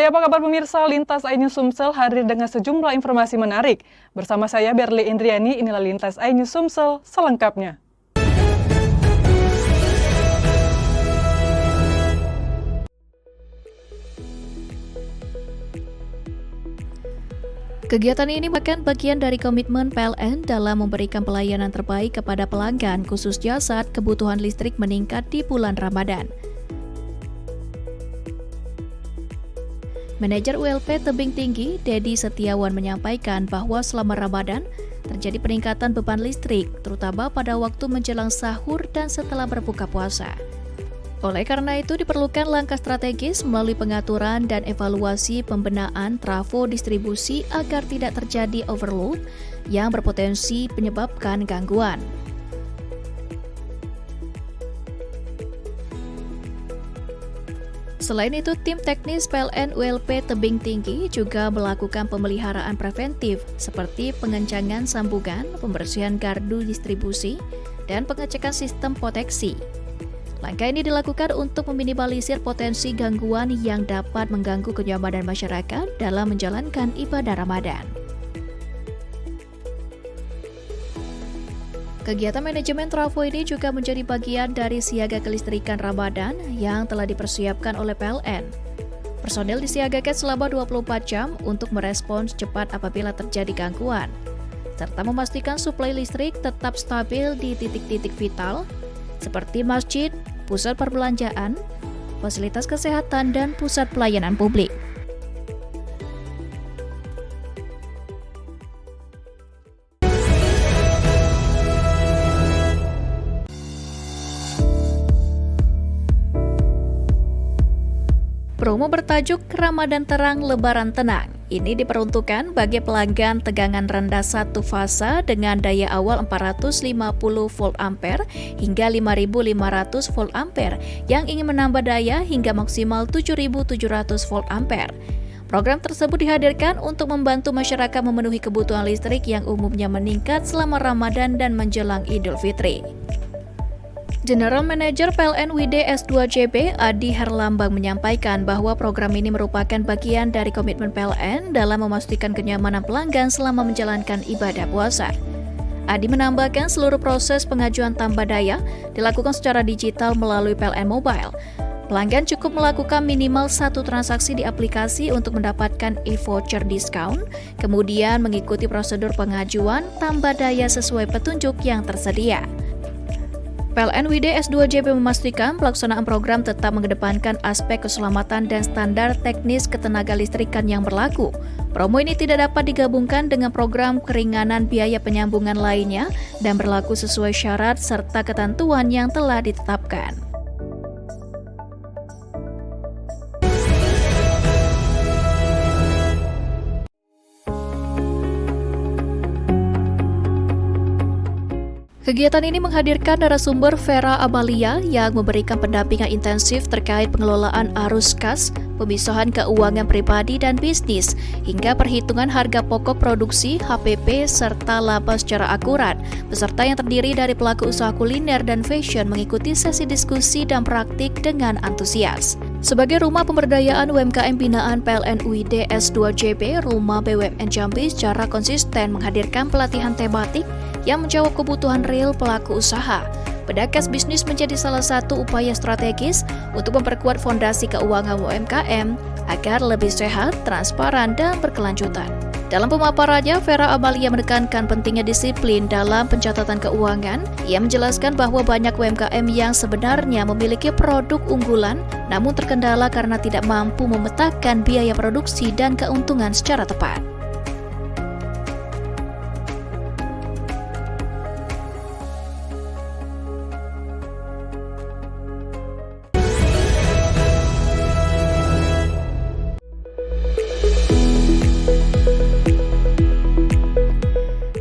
Hai, apa kabar pemirsa? Lintas iNews Sumsel hadir dengan sejumlah informasi menarik. Bersama saya Berli Indriani, inilah Lintas iNews Sumsel selengkapnya. Kegiatan ini merupakan bagian dari komitmen PLN dalam memberikan pelayanan terbaik kepada pelanggan, khususnya saat kebutuhan listrik meningkat di bulan Ramadan. Manajer ULP Tebing Tinggi, Dedi Setiawan menyampaikan bahwa selama Ramadan terjadi peningkatan beban listrik, terutama pada waktu menjelang sahur dan setelah berbuka puasa. Oleh karena itu diperlukan langkah strategis melalui pengaturan dan evaluasi pembenahan trafo distribusi agar tidak terjadi overload yang berpotensi menyebabkan gangguan. Selain itu, tim teknis PLN ULP Tebing Tinggi juga melakukan pemeliharaan preventif seperti pengencangan sambungan, pembersihan gardu distribusi, dan pengecekan sistem proteksi. Langkah ini dilakukan untuk meminimalisir potensi gangguan yang dapat mengganggu kenyamanan masyarakat dalam menjalankan ibadah Ramadan. Kegiatan manajemen trafo ini juga menjadi bagian dari siaga kelistrikan Ramadan yang telah dipersiapkan oleh PLN. Personel disiagakan selama 24 jam untuk merespons cepat apabila terjadi gangguan, serta memastikan suplai listrik tetap stabil di titik-titik vital seperti masjid, pusat perbelanjaan, fasilitas kesehatan, dan pusat pelayanan publik. Promo bertajuk Ramadan Terang Lebaran Tenang. Ini diperuntukkan bagi pelanggan tegangan rendah satu fasa dengan daya awal 450 volt ampere hingga 5500 volt ampere yang ingin menambah daya hingga maksimal 7700 volt ampere. Program tersebut dihadirkan untuk membantu masyarakat memenuhi kebutuhan listrik yang umumnya meningkat selama Ramadan dan menjelang Idul Fitri. General Manager PLN WIDE S2JB Adi Herlambang menyampaikan bahwa program ini merupakan bagian dari komitmen PLN dalam memastikan kenyamanan pelanggan selama menjalankan ibadah puasa. Adi menambahkan seluruh proses pengajuan tambah daya dilakukan secara digital melalui PLN Mobile. Pelanggan cukup melakukan minimal satu transaksi di aplikasi untuk mendapatkan e-voucher diskon, kemudian mengikuti prosedur pengajuan tambah daya sesuai petunjuk yang tersedia. PLN WIDE S2JB memastikan pelaksanaan program tetap mengedepankan aspek keselamatan dan standar teknis ketenaga listrikan yang berlaku. Promo ini tidak dapat digabungkan dengan program keringanan biaya penyambungan lainnya dan berlaku sesuai syarat serta ketentuan yang telah ditetapkan. Kegiatan ini menghadirkan narasumber Vera Amalia yang memberikan pendampingan intensif terkait pengelolaan arus kas, pemisahan keuangan pribadi dan bisnis, hingga perhitungan harga pokok produksi, HPP, serta laba secara akurat. Peserta yang terdiri dari pelaku usaha kuliner dan fashion mengikuti sesi diskusi dan praktik dengan antusias. Sebagai rumah pemberdayaan UMKM binaan PLN WIDE S2JB, Rumah BUMN Jambi secara konsisten menghadirkan pelatihan tematik yang menjawab kebutuhan real pelaku usaha. Pedakas bisnis menjadi salah satu upaya strategis untuk memperkuat fondasi keuangan UMKM agar lebih sehat, transparan, dan berkelanjutan. Dalam pemaparannya, Vera Amalia menekankan pentingnya disiplin dalam pencatatan keuangan. Ia menjelaskan bahwa banyak UMKM yang sebenarnya memiliki produk unggulan, namun terkendala karena tidak mampu memetakan biaya produksi dan keuntungan secara tepat.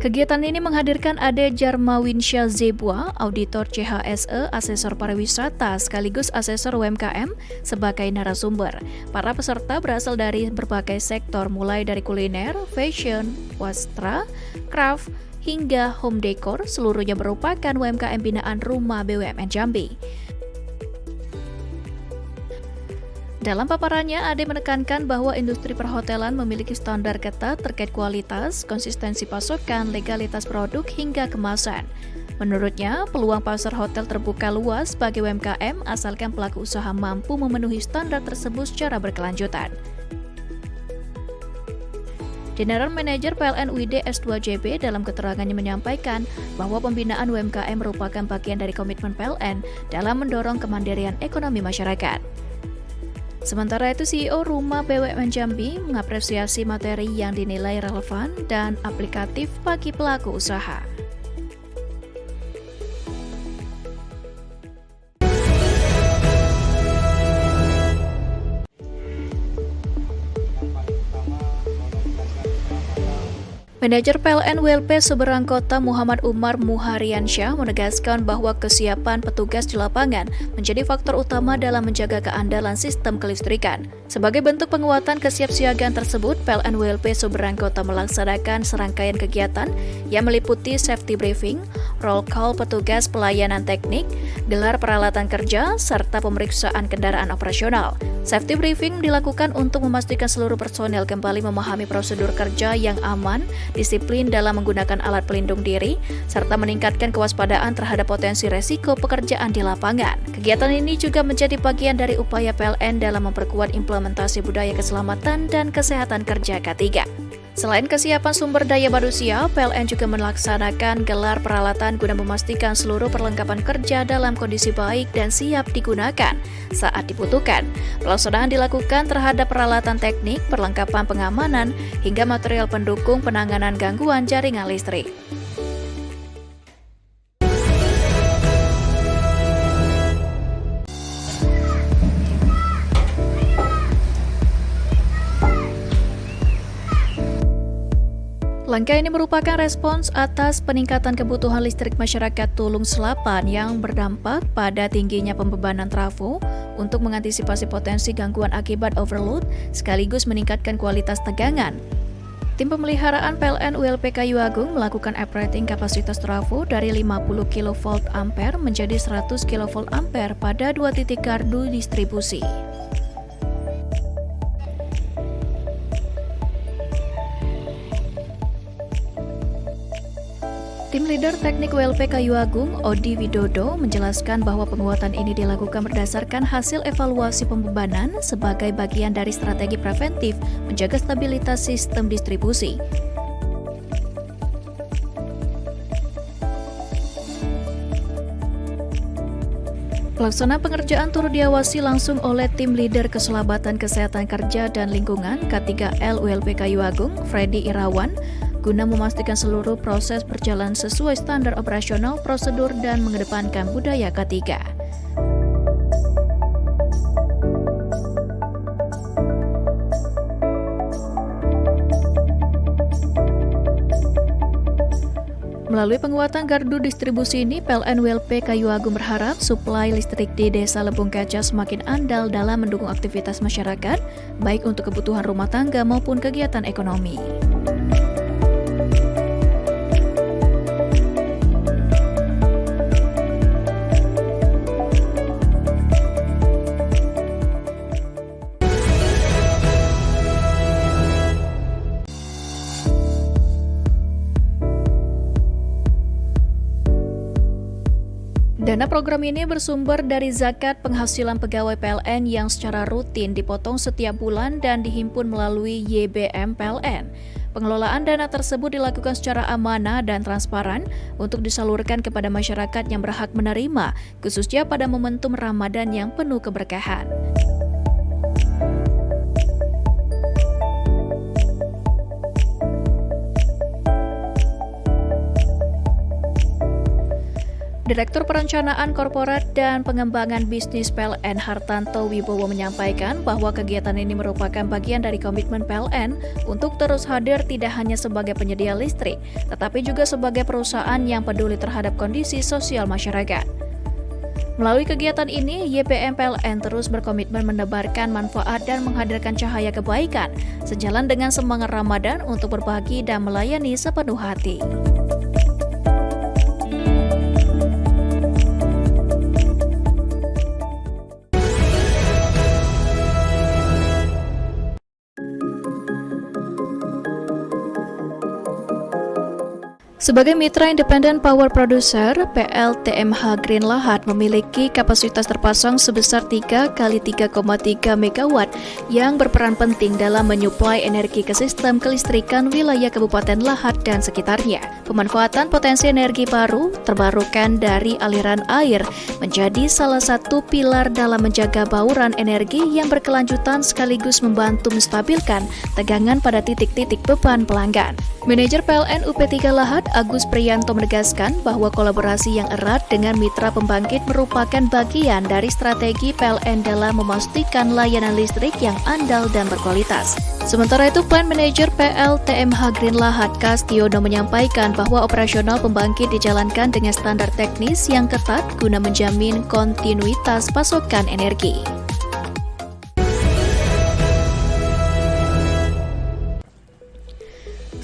Kegiatan ini menghadirkan Ade Jarmawinsya Zebua, auditor CHSE, asesor pariwisata sekaligus asesor UMKM sebagai narasumber. Para peserta berasal dari berbagai sektor mulai dari kuliner, fashion, wastra, craft, hingga home decor, seluruhnya merupakan UMKM binaan Rumah BUMN Jambi. Dalam paparannya, Ade menekankan bahwa industri perhotelan memiliki standar ketat terkait kualitas, konsistensi pasokan, legalitas produk, hingga kemasan. Menurutnya, peluang pasar hotel terbuka luas bagi UMKM asalkan pelaku usaha mampu memenuhi standar tersebut secara berkelanjutan. General Manager PLN UID S2JB dalam keterangannya menyampaikan bahwa pembinaan UMKM merupakan bagian dari komitmen PLN dalam mendorong kemandirian ekonomi masyarakat. Sementara itu, CEO Rumah BUMN Jambi mengapresiasi materi yang dinilai relevan dan aplikatif bagi pelaku usaha. Manajer PLN WLP Seberang Kota Muhammad Umar Muhariansyah menegaskan bahwa kesiapan petugas di lapangan menjadi faktor utama dalam menjaga keandalan sistem kelistrikan. Sebagai bentuk penguatan kesiapsiagaan tersebut, PLN WLP Seberang Kota melaksanakan serangkaian kegiatan yang meliputi safety briefing, roll call petugas pelayanan teknik, gelar peralatan kerja, serta pemeriksaan kendaraan operasional. Safety briefing dilakukan untuk memastikan seluruh personel kembali memahami prosedur kerja yang aman, disiplin dalam menggunakan alat pelindung diri, serta meningkatkan kewaspadaan terhadap potensi resiko pekerjaan di lapangan. Kegiatan ini juga menjadi bagian dari upaya PLN dalam memperkuat implementasi budaya keselamatan dan kesehatan kerja K3. Selain kesiapan sumber daya manusia, PLN juga melaksanakan gelar peralatan guna memastikan seluruh perlengkapan kerja dalam kondisi baik dan siap digunakan saat dibutuhkan. Pelaksanaan dilakukan terhadap peralatan teknik, perlengkapan pengamanan, hingga material pendukung penanganan gangguan jaringan listrik. Langkah ini merupakan respons atas peningkatan kebutuhan listrik masyarakat Tulung Selapan yang berdampak pada tingginya pembebanan trafo untuk mengantisipasi potensi gangguan akibat overload sekaligus meningkatkan kualitas tegangan. Tim pemeliharaan PLN ULP Kayu Agung melakukan uprating kapasitas trafo dari 50 kV ampere menjadi 100 kV ampere pada 2 titik gardu distribusi. Tim Leader Teknik WLP Kayu Agung, Odi Widodo, menjelaskan bahwa penguatan ini dilakukan berdasarkan hasil evaluasi pembebanan sebagai bagian dari strategi preventif menjaga stabilitas sistem distribusi. Pelaksanaan pengerjaan turut diawasi langsung oleh Tim Leader Keselamatan Kesehatan Kerja dan Lingkungan K3L WLP Kayu Agung, Freddy Irawan, guna memastikan seluruh proses berjalan sesuai standar operasional, prosedur, dan mengedepankan budaya K3. Melalui penguatan gardu distribusi ini, PLN WLP Kayu Agung berharap suplai listrik di Desa Lebung Kaca semakin andal dalam mendukung aktivitas masyarakat, baik untuk kebutuhan rumah tangga maupun kegiatan ekonomi. Dana program ini bersumber dari zakat penghasilan pegawai PLN yang secara rutin dipotong setiap bulan dan dihimpun melalui YBM PLN. Pengelolaan dana tersebut dilakukan secara amanah dan transparan untuk disalurkan kepada masyarakat yang berhak menerima, khususnya pada momentum Ramadan yang penuh keberkahan. Direktur Perencanaan Korporat dan Pengembangan Bisnis PLN Hartanto Wibowo menyampaikan bahwa kegiatan ini merupakan bagian dari komitmen PLN untuk terus hadir tidak hanya sebagai penyedia listrik, tetapi juga sebagai perusahaan yang peduli terhadap kondisi sosial masyarakat. Melalui kegiatan ini, YBM PLN terus berkomitmen menebarkan manfaat dan menghadirkan cahaya kebaikan, sejalan dengan semangat Ramadan untuk berbagi dan melayani sepenuh hati. Sebagai mitra independen power producer, PLTMH Green Lahat memiliki kapasitas terpasang sebesar 3 kali 3,3 MW yang berperan penting dalam menyuplai energi ke sistem kelistrikan wilayah Kabupaten Lahat dan sekitarnya. Pemanfaatan potensi energi baru terbarukan dari aliran air menjadi salah satu pilar dalam menjaga bauran energi yang berkelanjutan sekaligus membantu menstabilkan tegangan pada titik-titik beban pelanggan. Manajer PLN UP3 Lahat, Agus Priyanto menegaskan bahwa kolaborasi yang erat dengan mitra pembangkit merupakan bagian dari strategi PLN dalam memastikan layanan listrik yang andal dan berkualitas. Sementara itu, Plant Manager PLTMH Green Lahat, Kastiono, menyampaikan bahwa operasional pembangkit dijalankan dengan standar teknis yang ketat guna menjamin kontinuitas pasokan energi.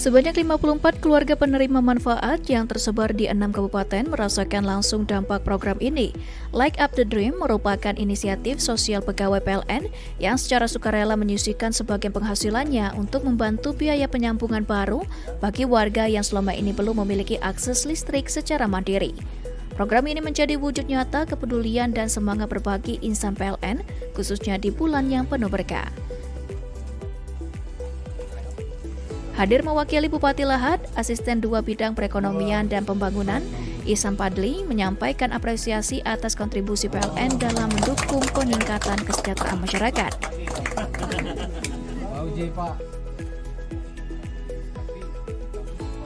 Sebanyak 54 keluarga penerima manfaat yang tersebar di 6 kabupaten merasakan langsung dampak program ini. Like Up the Dream merupakan inisiatif sosial pegawai PLN yang secara sukarela menyisihkan sebagian penghasilannya untuk membantu biaya penyambungan baru bagi warga yang selama ini belum memiliki akses listrik secara mandiri. Program ini menjadi wujud nyata kepedulian dan semangat berbagi insan PLN, khususnya di bulan yang penuh berkah. Hadir mewakili Bupati Lahat, Asisten 2 Bidang Perekonomian dan Pembangunan, Ihsan Padli, menyampaikan apresiasi atas kontribusi PLN dalam mendukung peningkatan kesejahteraan masyarakat.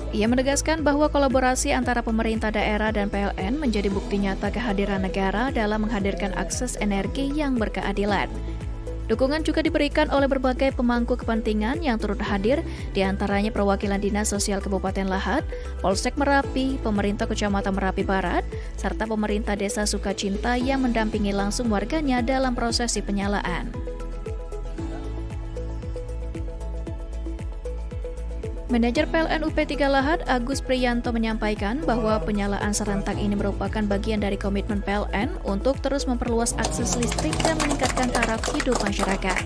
Ia menegaskan bahwa kolaborasi antara pemerintah daerah dan PLN menjadi bukti nyata kehadiran negara dalam menghadirkan akses energi yang berkeadilan. Dukungan juga diberikan oleh berbagai pemangku kepentingan yang turut hadir, diantaranya perwakilan Dinas Sosial Kabupaten Lahat, Polsek Merapi, pemerintah Kecamatan Merapi Barat, serta pemerintah Desa Sukacinta yang mendampingi langsung warganya dalam prosesi penyalaan. Manajer PLN UP3 Lahat, Agus Priyanto, menyampaikan bahwa penyalaan serentak ini merupakan bagian dari komitmen PLN untuk terus memperluas akses listrik dan meningkatkan taraf hidup masyarakat.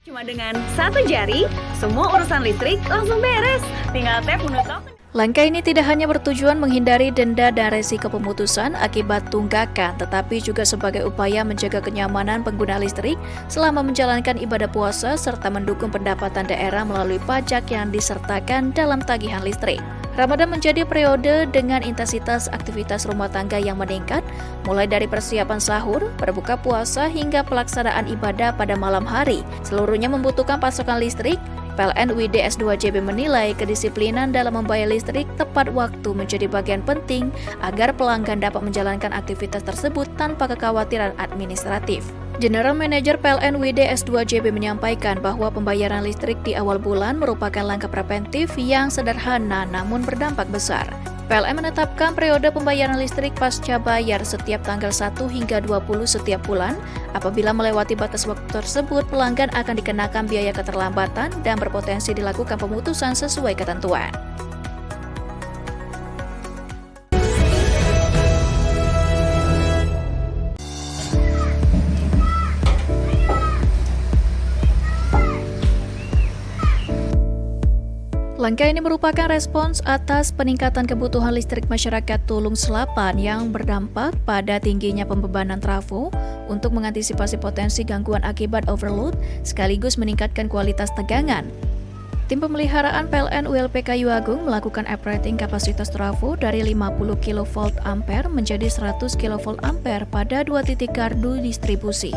Cuma dengan satu jari, semua urusan listrik langsung beres. Tinggal tap menu token. Langkah ini tidak hanya bertujuan menghindari denda dan resiko pemutusan akibat tunggakan, tetapi juga sebagai upaya menjaga kenyamanan pengguna listrik selama menjalankan ibadah puasa serta mendukung pendapatan daerah melalui pajak yang disertakan dalam tagihan listrik. Ramadan menjadi periode dengan intensitas aktivitas rumah tangga yang meningkat, mulai dari persiapan sahur, berbuka puasa, hingga pelaksanaan ibadah pada malam hari. Seluruhnya membutuhkan pasokan listrik. PLN UID S2JB menilai kedisiplinan dalam membayar listrik tepat waktu menjadi bagian penting agar pelanggan dapat menjalankan aktivitas tersebut tanpa kekhawatiran administratif. General Manager PLN UID S2JB menyampaikan bahwa pembayaran listrik di awal bulan merupakan langkah preventif yang sederhana namun berdampak besar. PLN menetapkan periode pembayaran listrik pasca bayar setiap tanggal 1 hingga 20 setiap bulan. Apabila melewati batas waktu tersebut, pelanggan akan dikenakan biaya keterlambatan dan berpotensi dilakukan pemutusan sesuai ketentuan. Langkah ini merupakan respons atas peningkatan kebutuhan listrik masyarakat Tulung Selapan yang berdampak pada tingginya pembebanan trafo untuk mengantisipasi potensi gangguan akibat overload sekaligus meningkatkan kualitas tegangan. Tim pemeliharaan PLN ULP Kayu Agung melakukan upgrading kapasitas trafo dari 50 kV ampere menjadi 100 kV ampere pada 2 titik gardu distribusi.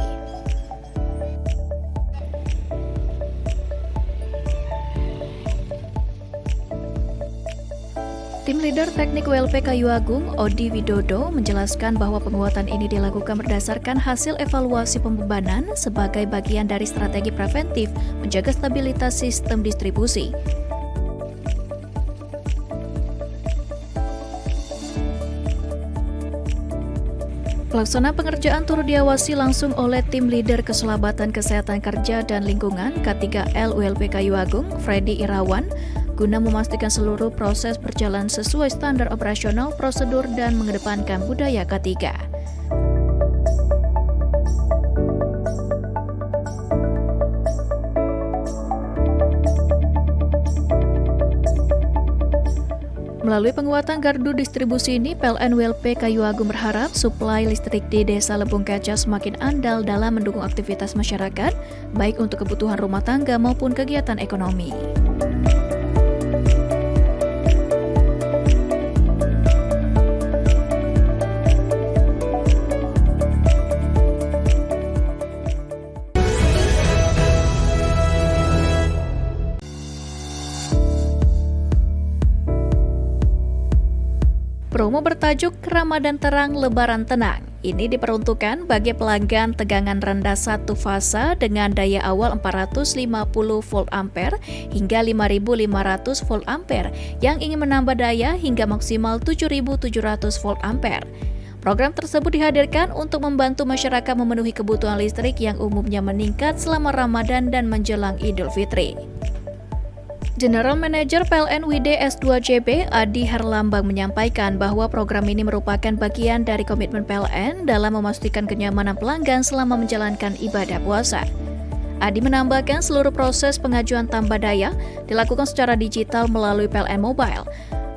Tim Leader Teknik WLP Kayu Agung, Odi Widodo, menjelaskan bahwa penguatan ini dilakukan berdasarkan hasil evaluasi pembebanan sebagai bagian dari strategi preventif menjaga stabilitas sistem distribusi. Pelaksanaan pengerjaan turut diawasi langsung oleh Tim Leader Keselamatan Kesehatan Kerja dan Lingkungan K3L ULP Kayu Agung, Freddy Irawan, guna memastikan seluruh proses berjalan sesuai standar operasional, prosedur, dan mengedepankan budaya K3. Melalui penguatan gardu distribusi ini, PLN WLP Kayu Agung berharap suplai listrik di Desa Lebong Kaca semakin andal dalam mendukung aktivitas masyarakat, baik untuk kebutuhan rumah tangga maupun kegiatan ekonomi. Promo bertajuk Ramadan Terang Lebaran Tenang. Ini diperuntukkan bagi pelanggan tegangan rendah satu fasa dengan daya awal 450 volt ampere hingga 5500 volt ampere yang ingin menambah daya hingga maksimal 7700 volt ampere. Program tersebut dihadirkan untuk membantu masyarakat memenuhi kebutuhan listrik yang umumnya meningkat selama Ramadan dan menjelang Idul Fitri. General Manager PLN WD S2JB Adi Herlambang menyampaikan bahwa program ini merupakan bagian dari komitmen PLN dalam memastikan kenyamanan pelanggan selama menjalankan ibadah puasa. Adi menambahkan seluruh proses pengajuan tambah daya dilakukan secara digital melalui PLN Mobile.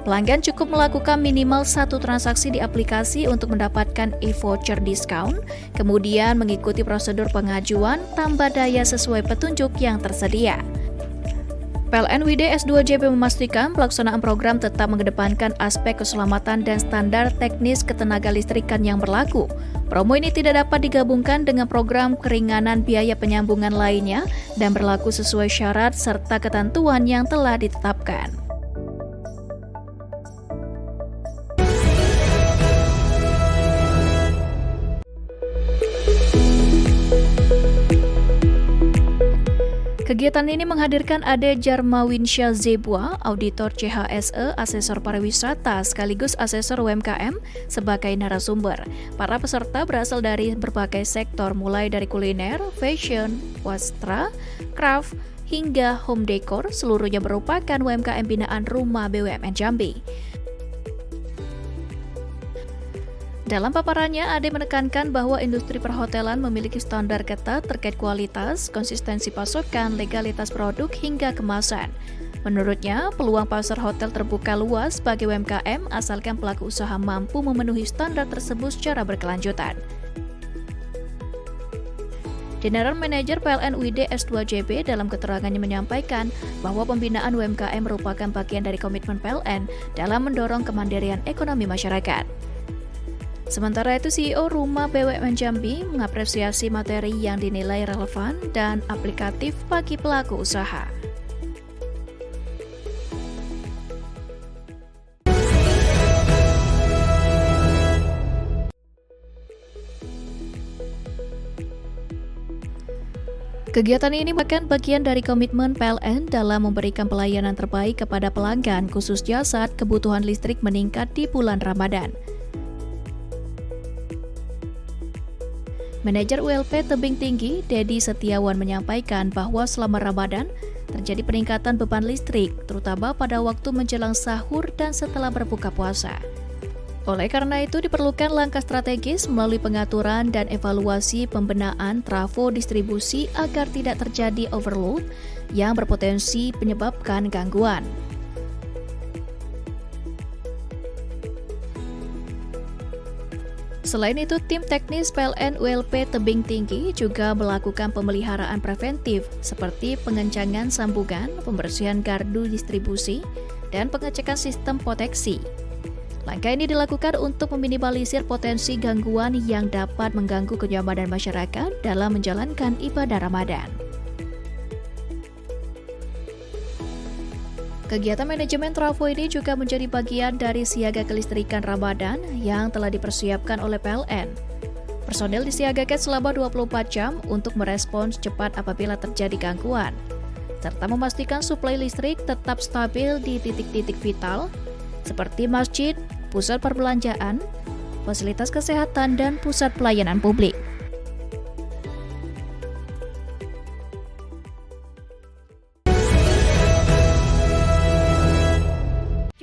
Pelanggan cukup melakukan minimal satu transaksi di aplikasi untuk mendapatkan e-voucher diskon, kemudian mengikuti prosedur pengajuan tambah daya sesuai petunjuk yang tersedia. PLN WD S2JB memastikan pelaksanaan program tetap mengedepankan aspek keselamatan dan standar teknis ketenagalistrikan yang berlaku. Promo ini tidak dapat digabungkan dengan program keringanan biaya penyambungan lainnya dan berlaku sesuai syarat serta ketentuan yang telah ditetapkan. Kegiatan ini menghadirkan Ade Jarmawinsyah Zebua, Auditor CHSE, Asesor Pariwisata, sekaligus Asesor UMKM sebagai narasumber. Para peserta berasal dari berbagai sektor mulai dari kuliner, fashion, wastra, craft, hingga home decor, seluruhnya merupakan UMKM binaan Rumah BUMN Jambi. Dalam paparannya, Ade menekankan bahwa industri perhotelan memiliki standar ketat terkait kualitas, konsistensi pasokan, legalitas produk, hingga kemasan. Menurutnya, peluang pasar hotel terbuka luas bagi UMKM asalkan pelaku usaha mampu memenuhi standar tersebut secara berkelanjutan. General Manager PLN WD S2JB dalam keterangannya menyampaikan bahwa pembinaan UMKM merupakan bagian dari komitmen PLN dalam mendorong kemandirian ekonomi masyarakat. Sementara itu, CEO Rumah BUMN Jambi mengapresiasi materi yang dinilai relevan dan aplikatif bagi pelaku usaha. Kegiatan ini merupakan bagian dari komitmen PLN dalam memberikan pelayanan terbaik kepada pelanggan, khususnya saat kebutuhan listrik meningkat di bulan Ramadan. Manajer ULP Tebing Tinggi, Dedi Setiawan menyampaikan bahwa selama Ramadan terjadi peningkatan beban listrik, terutama pada waktu menjelang sahur dan setelah berbuka puasa. Oleh karena itu diperlukan langkah strategis melalui pengaturan dan evaluasi pembenahan trafo distribusi agar tidak terjadi overload yang berpotensi menyebabkan gangguan. Selain itu, tim teknis PLN ULP Tebing Tinggi juga melakukan pemeliharaan preventif seperti pengencangan sambungan, pembersihan gardu distribusi, dan pengecekan sistem proteksi. Langkah ini dilakukan untuk meminimalisir potensi gangguan yang dapat mengganggu kenyamanan masyarakat dalam menjalankan ibadah Ramadan. Kegiatan manajemen trafo ini juga menjadi bagian dari siaga kelistrikan Ramadan yang telah dipersiapkan oleh PLN. Personel disiagakan selama 24 jam untuk merespons cepat apabila terjadi gangguan, serta memastikan suplai listrik tetap stabil di titik-titik vital seperti masjid, pusat perbelanjaan, fasilitas kesehatan, dan pusat pelayanan publik.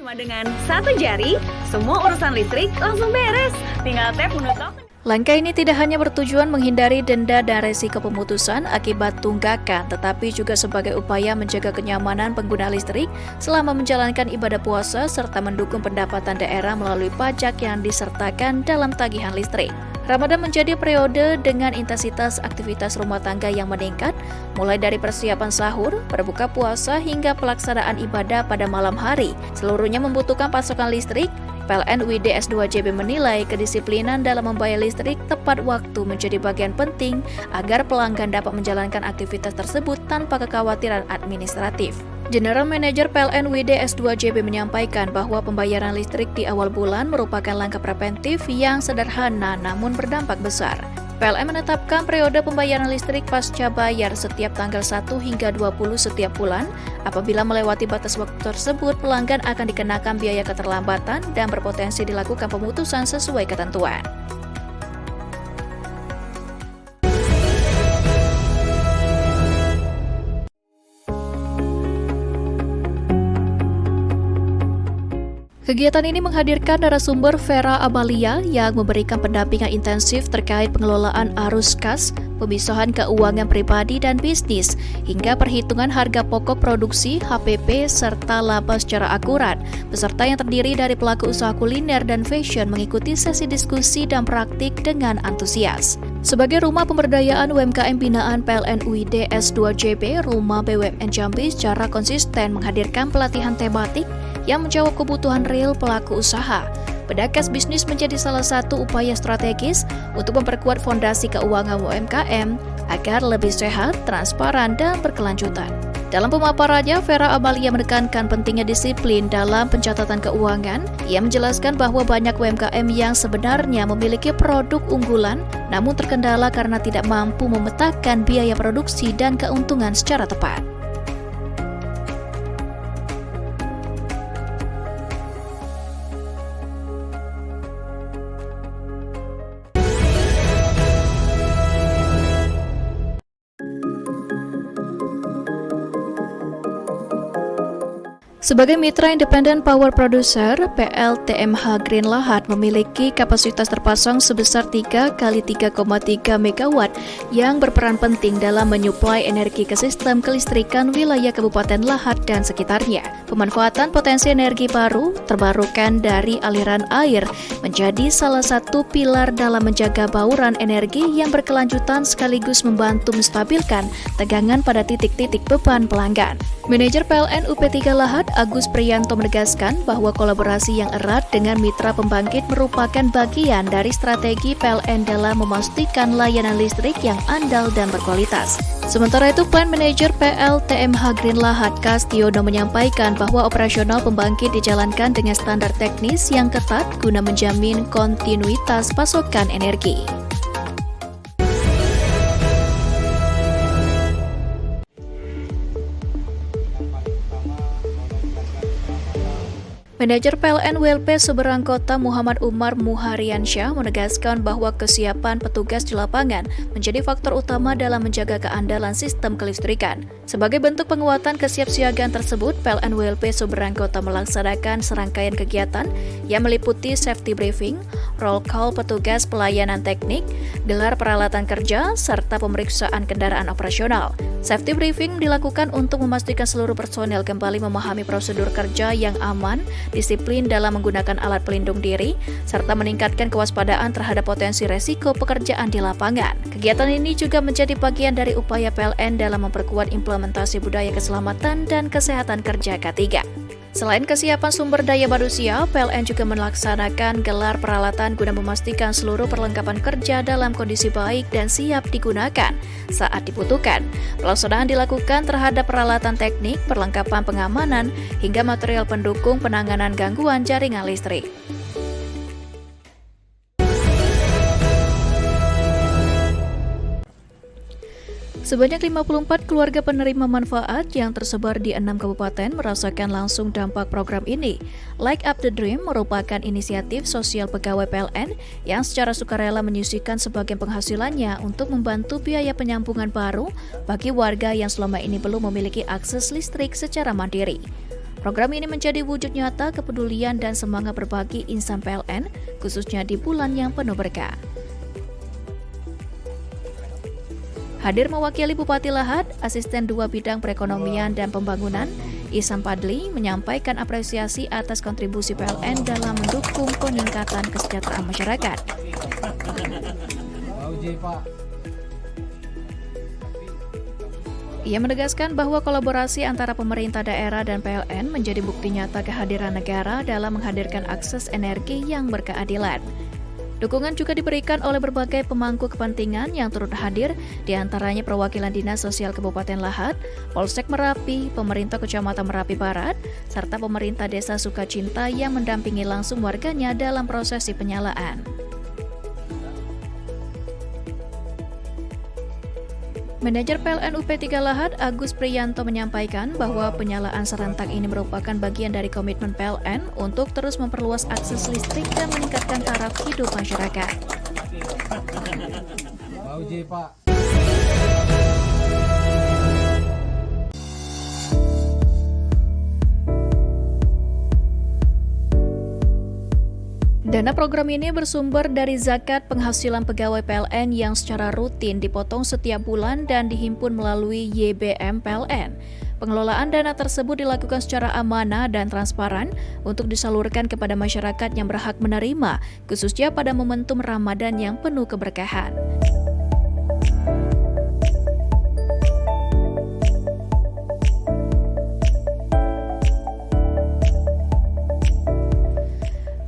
Cuma dengan satu jari, semua urusan listrik langsung beres. Tinggal tap menu token. Langkah ini tidak hanya bertujuan menghindari denda dan resiko pemutusan akibat tunggakan, tetapi juga sebagai upaya menjaga kenyamanan pengguna listrik selama menjalankan ibadah puasa serta mendukung pendapatan daerah melalui pajak yang disertakan dalam tagihan listrik. Ramadan menjadi periode dengan intensitas aktivitas rumah tangga yang meningkat, mulai dari persiapan sahur, berbuka puasa, hingga pelaksanaan ibadah pada malam hari. Seluruhnya membutuhkan pasokan listrik. PLN UID S2JB menilai kedisiplinan dalam membayar listrik tepat waktu menjadi bagian penting agar pelanggan dapat menjalankan aktivitas tersebut tanpa kekhawatiran administratif. General Manager PLN UID S2JB menyampaikan bahwa pembayaran listrik di awal bulan merupakan langkah preventif yang sederhana namun berdampak besar. PLN menetapkan periode pembayaran listrik pasca bayar setiap tanggal 1 hingga 20 setiap bulan. Apabila melewati batas waktu tersebut, pelanggan akan dikenakan biaya keterlambatan dan berpotensi dilakukan pemutusan sesuai ketentuan. Kegiatan ini menghadirkan narasumber Vera Amalia yang memberikan pendampingan intensif terkait pengelolaan arus kas, pemisahan keuangan pribadi dan bisnis, hingga perhitungan harga pokok produksi, HPP, serta laba secara akurat. Peserta yang terdiri dari pelaku usaha kuliner dan fashion mengikuti sesi diskusi dan praktik dengan antusias. Sebagai rumah pemberdayaan UMKM binaan PLN UID S2JB, Rumah BUMN Jambi secara konsisten menghadirkan pelatihan tematik yang menjawab kebutuhan real pelaku usaha. Pedakas bisnis menjadi salah satu upaya strategis untuk memperkuat fondasi keuangan UMKM agar lebih sehat, transparan, dan berkelanjutan. Dalam pemaparannya, Vera Amalia menekankan pentingnya disiplin dalam pencatatan keuangan. Ia menjelaskan bahwa banyak UMKM yang sebenarnya memiliki produk unggulan, namun terkendala karena tidak mampu memetakan biaya produksi dan keuntungan secara tepat. Sebagai mitra independen power producer, PLTMH Green Lahat memiliki kapasitas terpasang sebesar 3 kali 3,3 MW yang berperan penting dalam menyuplai energi ke sistem kelistrikan wilayah Kabupaten Lahat dan sekitarnya. Pemanfaatan potensi energi baru terbarukan dari aliran air menjadi salah satu pilar dalam menjaga bauran energi yang berkelanjutan sekaligus membantu menstabilkan tegangan pada titik-titik beban pelanggan. Manajer PLN UP3 Lahat, Agus Priyanto menegaskan bahwa kolaborasi yang erat dengan mitra pembangkit merupakan bagian dari strategi PLN dalam memastikan layanan listrik yang andal dan berkualitas. Sementara itu, Plant Manager PLTMH Green Lahat, Kastiono, menyampaikan bahwa operasional pembangkit dijalankan dengan standar teknis yang ketat guna menjamin kontinuitas pasokan energi. Manajer PLN WLP Seberang Kota Muhammad Umar Muhariansyah menegaskan bahwa kesiapan petugas di lapangan menjadi faktor utama dalam menjaga keandalan sistem kelistrikan. Sebagai bentuk penguatan kesiapsiagaan tersebut, PLN WLP Seberang Kota melaksanakan serangkaian kegiatan yang meliputi safety briefing, roll call petugas pelayanan teknik, gelar peralatan kerja, serta pemeriksaan kendaraan operasional. Safety briefing dilakukan untuk memastikan seluruh personel kembali memahami prosedur kerja yang aman, disiplin dalam menggunakan alat pelindung diri, serta meningkatkan kewaspadaan terhadap potensi resiko pekerjaan di lapangan. Kegiatan ini juga menjadi bagian dari upaya PLN dalam memperkuat implementasi budaya keselamatan dan kesehatan kerja K3. Selain kesiapan sumber daya manusia, PLN juga melaksanakan gelar peralatan guna memastikan seluruh perlengkapan kerja dalam kondisi baik dan siap digunakan saat dibutuhkan. Pelaksanaan dilakukan terhadap peralatan teknik, perlengkapan pengamanan, hingga material pendukung penanganan gangguan jaringan listrik. Sebanyak 54 keluarga penerima manfaat yang tersebar di 6 kabupaten merasakan langsung dampak program ini. Like Up the Dream merupakan inisiatif sosial pegawai PLN yang secara sukarela menyisihkan sebagian penghasilannya untuk membantu biaya penyambungan baru bagi warga yang selama ini belum memiliki akses listrik secara mandiri. Program ini menjadi wujud nyata kepedulian dan semangat berbagi insan PLN, khususnya di bulan yang penuh berkah. Hadir mewakili Bupati Lahat, Asisten 2 Bidang Perekonomian dan Pembangunan, Ihsan Fadli menyampaikan apresiasi atas kontribusi PLN dalam mendukung peningkatan kesejahteraan masyarakat. Ia menegaskan bahwa kolaborasi antara pemerintah daerah dan PLN menjadi bukti nyata kehadiran negara dalam menghadirkan akses energi yang berkeadilan. Dukungan juga diberikan oleh berbagai pemangku kepentingan yang turut hadir, diantaranya perwakilan Dinas Sosial Kabupaten Lahat, Polsek Merapi, pemerintah Kecamatan Merapi Barat, serta pemerintah Desa Sukacinta yang mendampingi langsung warganya dalam prosesi penyalaan. Manajer PLN UP3 Lahat, Agus Priyanto menyampaikan bahwa penyalaan serentak ini merupakan bagian dari komitmen PLN untuk terus memperluas akses listrik dan meningkatkan taraf hidup masyarakat. Dana program ini bersumber dari zakat penghasilan pegawai PLN yang secara rutin dipotong setiap bulan dan dihimpun melalui YBM PLN. Pengelolaan dana tersebut dilakukan secara amanah dan transparan untuk disalurkan kepada masyarakat yang berhak menerima, khususnya pada momentum Ramadan yang penuh keberkahan.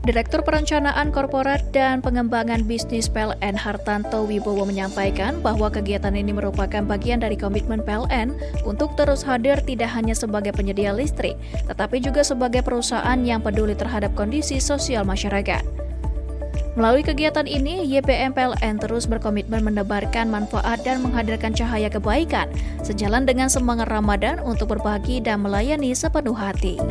Direktur Perencanaan Korporat dan Pengembangan Bisnis PLN Hartanto Wibowo menyampaikan bahwa kegiatan ini merupakan bagian dari komitmen PLN untuk terus hadir tidak hanya sebagai penyedia listrik, tetapi juga sebagai perusahaan yang peduli terhadap kondisi sosial masyarakat. Melalui kegiatan ini, YBM PLN terus berkomitmen menebarkan manfaat dan menghadirkan cahaya kebaikan, sejalan dengan semangat Ramadan untuk berbagi dan melayani sepenuh hati.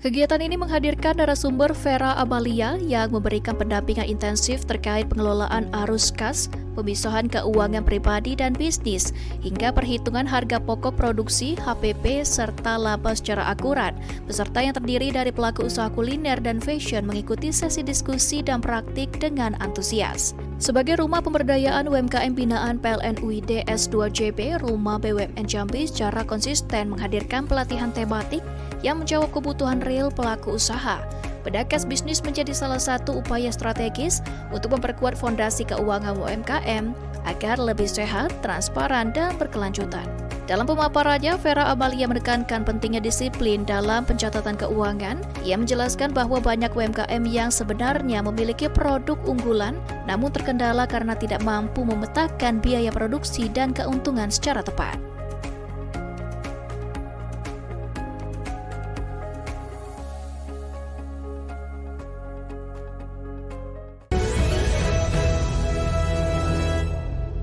Kegiatan ini menghadirkan narasumber Vera Amalia yang memberikan pendampingan intensif terkait pengelolaan arus kas, pemisahan keuangan pribadi dan bisnis, hingga perhitungan harga pokok produksi, HPP, serta laba secara akurat. Peserta yang terdiri dari pelaku usaha kuliner dan fashion mengikuti sesi diskusi dan praktik dengan antusias. Sebagai rumah pemberdayaan UMKM binaan PLN UID S2JB, Rumah BUMN Jambi secara konsisten menghadirkan pelatihan tematik yang menjawab kebutuhan real pelaku usaha. Pedakas bisnis menjadi salah satu upaya strategis untuk memperkuat fondasi keuangan UMKM agar lebih sehat, transparan, dan berkelanjutan. Dalam pemaparannya, Vera Amalia menekankan pentingnya disiplin dalam pencatatan keuangan. Ia menjelaskan bahwa banyak UMKM yang sebenarnya memiliki produk unggulan, namun terkendala karena tidak mampu memetakan biaya produksi dan keuntungan secara tepat.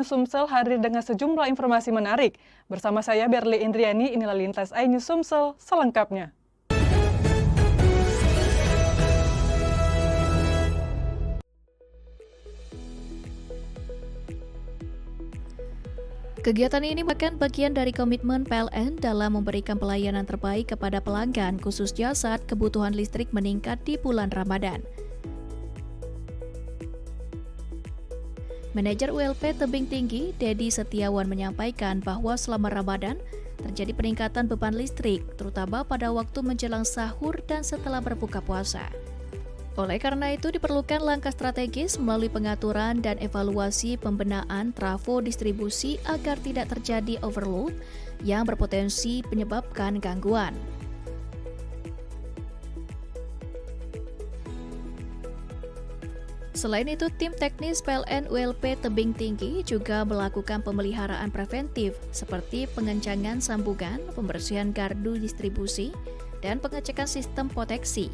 Sumsel hadir dengan sejumlah informasi menarik. Bersama saya Berli Indriani, inilah Lintas iNews Sumsel selengkapnya. Kegiatan ini merupakan bagian dari komitmen PLN dalam memberikan pelayanan terbaik kepada pelanggan, khususnya saat kebutuhan listrik meningkat di bulan Ramadan. Manajer ULP Tebing Tinggi, Dedi Setiawan menyampaikan bahwa selama Ramadan terjadi peningkatan beban listrik, terutama pada waktu menjelang sahur dan setelah berbuka puasa. Oleh karena itu diperlukan langkah strategis melalui pengaturan dan evaluasi pembenahan trafo distribusi agar tidak terjadi overload yang berpotensi menyebabkan gangguan. Selain itu, tim teknis PLN ULP Tebing Tinggi juga melakukan pemeliharaan preventif seperti pengencangan sambungan, pembersihan gardu distribusi, dan pengecekan sistem proteksi.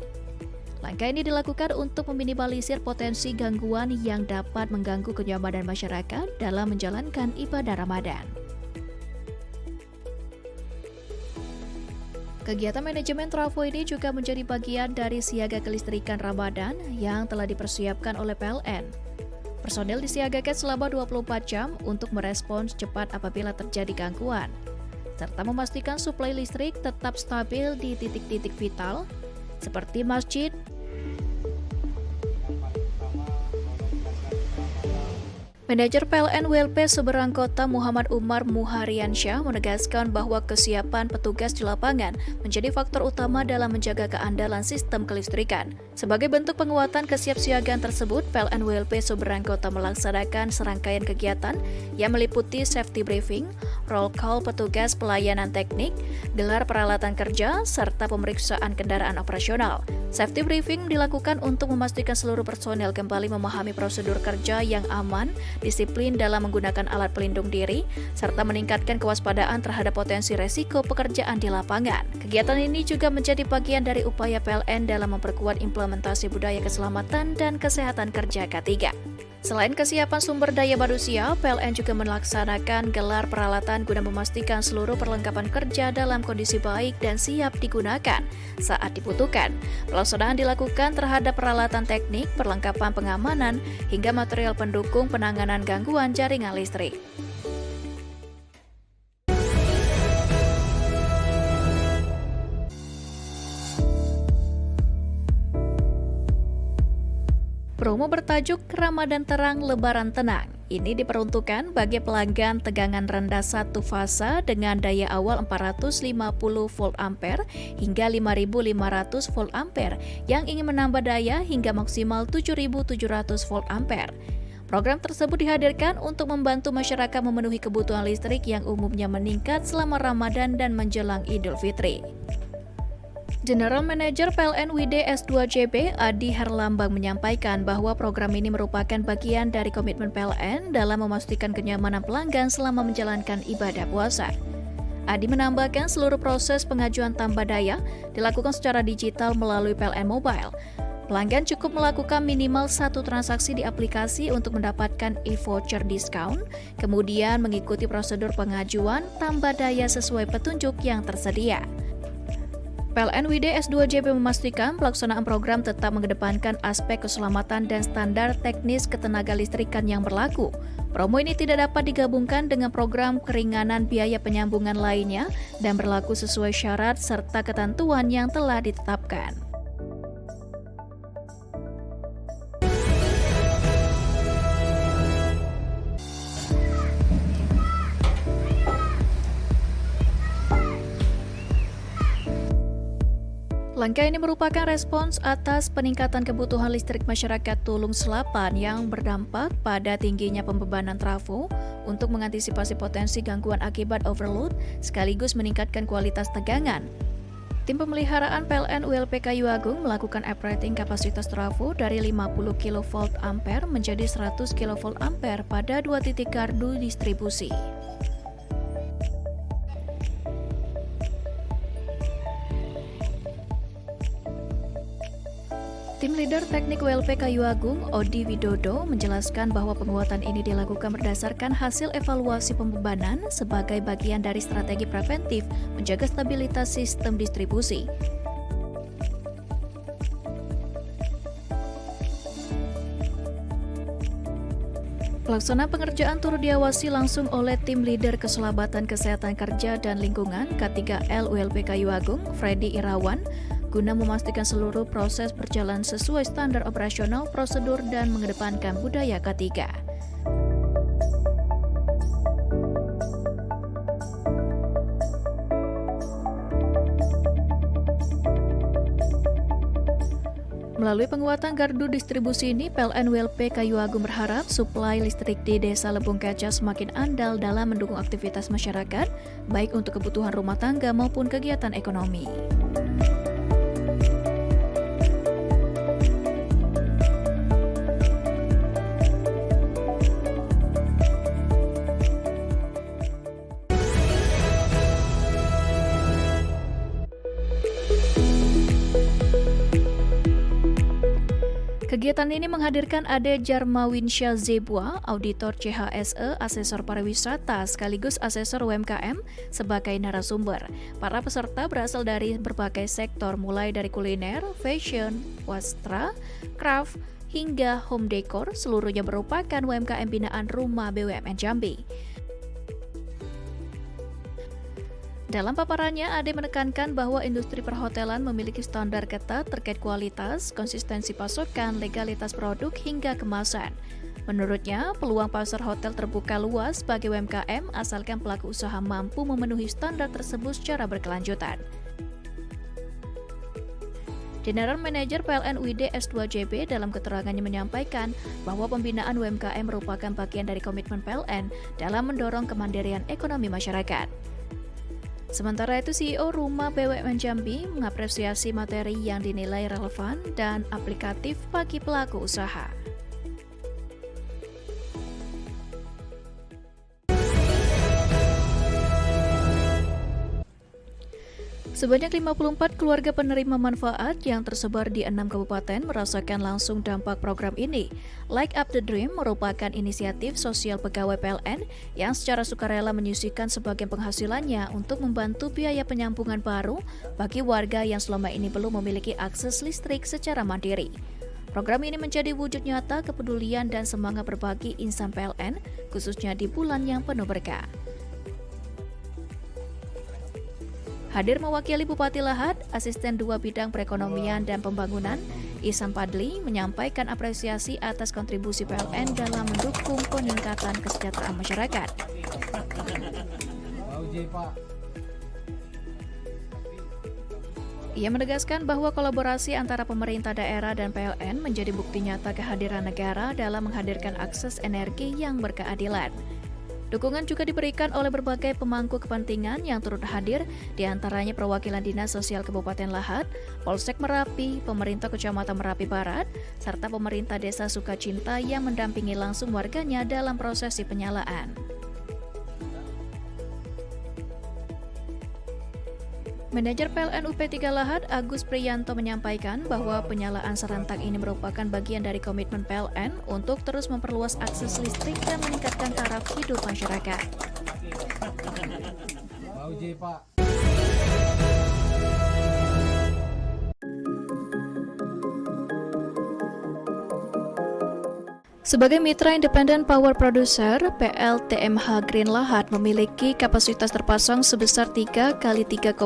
Langkah ini dilakukan untuk meminimalisir potensi gangguan yang dapat mengganggu kenyamanan masyarakat dalam menjalankan ibadah Ramadan. Kegiatan manajemen trafo ini juga menjadi bagian dari siaga kelistrikan Ramadan yang telah dipersiapkan oleh PLN. Personel disiagakan selama 24 jam untuk merespons cepat apabila terjadi gangguan, serta memastikan suplai listrik tetap stabil di titik-titik vital seperti masjid, Manajer PLN WLP Seberang Kota Muhammad Umar Muhariansyah menegaskan bahwa kesiapan petugas di lapangan menjadi faktor utama dalam menjaga keandalan sistem kelistrikan. Sebagai bentuk penguatan kesiapsiagaan tersebut, PLN WLP Seberang Kota melaksanakan serangkaian kegiatan yang meliputi safety briefing, roll call petugas pelayanan teknik, gelar peralatan kerja, serta pemeriksaan kendaraan operasional. Safety briefing dilakukan untuk memastikan seluruh personel kembali memahami prosedur kerja yang aman, disiplin dalam menggunakan alat pelindung diri, serta meningkatkan kewaspadaan terhadap potensi resiko pekerjaan di lapangan. Kegiatan ini juga menjadi bagian dari upaya PLN dalam memperkuat implementasi budaya keselamatan dan kesehatan kerja K3. Selain kesiapan sumber daya manusia, PLN juga melaksanakan gelar peralatan guna memastikan seluruh perlengkapan kerja dalam kondisi baik dan siap digunakan saat dibutuhkan. Pelaksanaan dilakukan terhadap peralatan teknik, perlengkapan pengamanan, hingga material pendukung penanganan gangguan jaringan listrik. Promo bertajuk Ramadan Terang Lebaran Tenang ini diperuntukkan bagi pelanggan tegangan rendah satu fasa dengan daya awal 450 volt ampere hingga 5.500 volt ampere yang ingin menambah daya hingga maksimal 7.700 volt ampere. Program tersebut dihadirkan untuk membantu masyarakat memenuhi kebutuhan listrik yang umumnya meningkat selama Ramadan dan menjelang Idul Fitri. General Manager PLN WID S2JB Adi Herlambang menyampaikan bahwa program ini merupakan bagian dari komitmen PLN dalam memastikan kenyamanan pelanggan selama menjalankan ibadah puasa. Adi menambahkan seluruh proses pengajuan tambah daya dilakukan secara digital melalui PLN Mobile. Pelanggan cukup melakukan minimal satu transaksi di aplikasi untuk mendapatkan e-voucher diskon, kemudian mengikuti prosedur pengajuan tambah daya sesuai petunjuk yang tersedia. PLN WID S2JB memastikan pelaksanaan program tetap mengedepankan aspek keselamatan dan standar teknis ketenaga listrikan yang berlaku. Promo ini tidak dapat digabungkan dengan program keringanan biaya penyambungan lainnya dan berlaku sesuai syarat serta ketentuan yang telah ditetapkan. Langkah ini merupakan respons atas peningkatan kebutuhan listrik masyarakat Tulung Selapan yang berdampak pada tingginya pembebanan trafo untuk mengantisipasi potensi gangguan akibat overload sekaligus meningkatkan kualitas tegangan. Tim pemeliharaan PLN WLP Kayu Agung melakukan uprating kapasitas trafo dari 50 kV ampere menjadi 100 kV ampere pada 2 titik gardu distribusi. Tim Leader Teknik WLP Kayu Agung, Odi Widodo, menjelaskan bahwa penguatan ini dilakukan berdasarkan hasil evaluasi pembebanan sebagai bagian dari strategi preventif menjaga stabilitas sistem distribusi. Pelaksanaan pengerjaan turut diawasi langsung oleh Tim Leader Keselambatan Kesehatan Kerja dan Lingkungan K3L WLP Kayu Agung, Freddy Irawan, guna memastikan seluruh proses berjalan sesuai standar operasional, prosedur, dan mengedepankan budaya K3. Melalui penguatan gardu distribusi ini, PLN WLP Kayu Agung berharap suplai listrik di Desa Lebung Kaca semakin andal dalam mendukung aktivitas masyarakat, baik untuk kebutuhan rumah tangga maupun kegiatan ekonomi. Kegiatan ini menghadirkan Ade Jarmawinsya Zebua, Auditor CHSE, Asesor Pariwisata, sekaligus Asesor UMKM sebagai narasumber. Para peserta berasal dari berbagai sektor mulai dari kuliner, fashion, wastra, craft, hingga home decor, seluruhnya merupakan UMKM binaan Rumah BUMN Jambi. Dalam paparannya, Ade menekankan bahwa industri perhotelan memiliki standar ketat terkait kualitas, konsistensi pasokan, legalitas produk, hingga kemasan. Menurutnya, peluang pasar hotel terbuka luas bagi UMKM asalkan pelaku usaha mampu memenuhi standar tersebut secara berkelanjutan. General Manager PLN UID S2JB dalam keterangannya menyampaikan bahwa pembinaan UMKM merupakan bagian dari komitmen PLN dalam mendorong kemandirian ekonomi masyarakat. Sementara itu, CEO Rumah BUMN Jambi mengapresiasi materi yang dinilai relevan dan aplikatif bagi pelaku usaha. Sebanyak 54 keluarga penerima manfaat yang tersebar di 6 kabupaten merasakan langsung dampak program ini. Like Up the Dream merupakan inisiatif sosial pegawai PLN yang secara sukarela menyisihkan sebagian penghasilannya untuk membantu biaya penyambungan baru bagi warga yang selama ini belum memiliki akses listrik secara mandiri. Program ini menjadi wujud nyata kepedulian dan semangat berbagi insan PLN, khususnya di bulan yang penuh berkah. Hadir mewakili Bupati Lahat, Asisten 2 Bidang Perekonomian dan Pembangunan, Ihsan Padli, menyampaikan apresiasi atas kontribusi PLN dalam mendukung peningkatan kesejahteraan masyarakat. Ia menegaskan bahwa kolaborasi antara pemerintah daerah dan PLN menjadi bukti nyata kehadiran negara dalam menghadirkan akses energi yang berkeadilan. Dukungan juga diberikan oleh berbagai pemangku kepentingan yang turut hadir, diantaranya perwakilan Dinas Sosial Kabupaten Lahat, Polsek Merapi, pemerintah Kecamatan Merapi Barat, serta pemerintah Desa Sukacinta yang mendampingi langsung warganya dalam prosesi penyalaan. Manajer PLN UP3 Lahat, Agus Priyanto, menyampaikan bahwa penyalaan serentak ini merupakan bagian dari komitmen PLN untuk terus memperluas akses listrik dan meningkatkan taraf hidup masyarakat. Sebagai mitra independen power producer, PLTMH Green Lahat memiliki kapasitas terpasang sebesar 3 x 3,3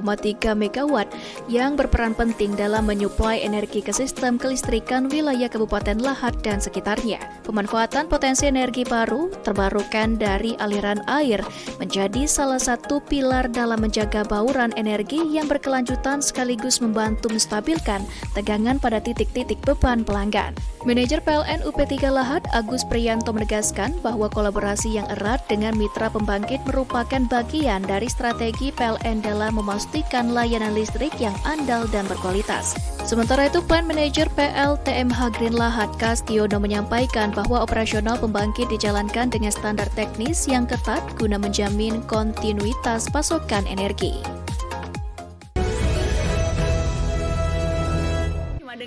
MW yang berperan penting dalam menyuplai energi ke sistem kelistrikan wilayah Kabupaten Lahat dan sekitarnya. Pemanfaatan potensi energi baru terbarukan dari aliran air menjadi salah satu pilar dalam menjaga bauran energi yang berkelanjutan sekaligus membantu menstabilkan tegangan pada titik-titik beban pelanggan. Manajer PLN UP3 Lahat, Agus Priyanto, menegaskan bahwa kolaborasi yang erat dengan mitra pembangkit merupakan bagian dari strategi PLN dalam memastikan layanan listrik yang andal dan berkualitas. Sementara itu, Plant Manager PLTMH Green Lahat, Kastiono, menyampaikan bahwa operasional pembangkit dijalankan dengan standar teknis yang ketat guna menjamin kontinuitas pasokan energi.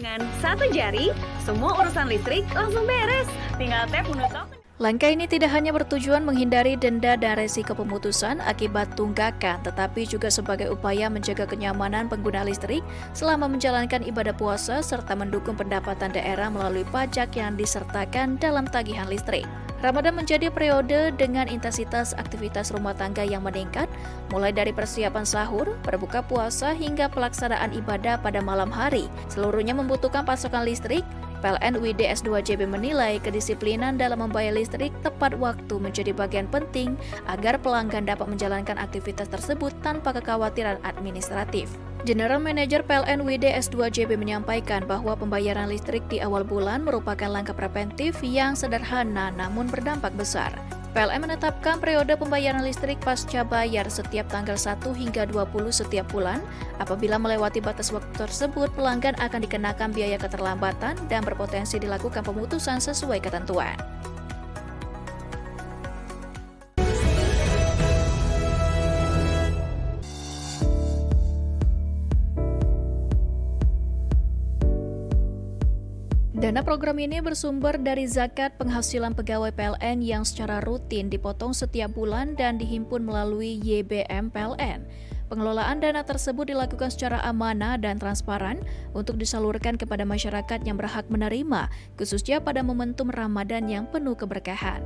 Dengan satu jari, semua urusan listrik langsung beres. Tinggal tap menu token. Langkah ini tidak hanya bertujuan menghindari denda dan resiko pemutusan akibat tunggakan, tetapi juga sebagai upaya menjaga kenyamanan pengguna listrik selama menjalankan ibadah puasa serta mendukung pendapatan daerah melalui pajak yang disertakan dalam tagihan listrik. Ramadan menjadi periode dengan intensitas aktivitas rumah tangga yang meningkat, mulai dari persiapan sahur, berbuka puasa, hingga pelaksanaan ibadah pada malam hari. Seluruhnya membutuhkan pasokan listrik. PLN UID S2JB menilai kedisiplinan dalam membayar listrik tepat waktu menjadi bagian penting agar pelanggan dapat menjalankan aktivitas tersebut tanpa kekhawatiran administratif. General Manager PLN UID S2JB menyampaikan bahwa pembayaran listrik di awal bulan merupakan langkah preventif yang sederhana namun berdampak besar. PLN menetapkan periode pembayaran listrik pasca bayar setiap tanggal 1 hingga 20 setiap bulan. Apabila melewati batas waktu tersebut, pelanggan akan dikenakan biaya keterlambatan dan berpotensi dilakukan pemutusan sesuai ketentuan. Dana program ini bersumber dari zakat penghasilan pegawai PLN yang secara rutin dipotong setiap bulan dan dihimpun melalui YBM PLN. Pengelolaan dana tersebut dilakukan secara amanah dan transparan untuk disalurkan kepada masyarakat yang berhak menerima, khususnya pada momentum Ramadan yang penuh keberkahan.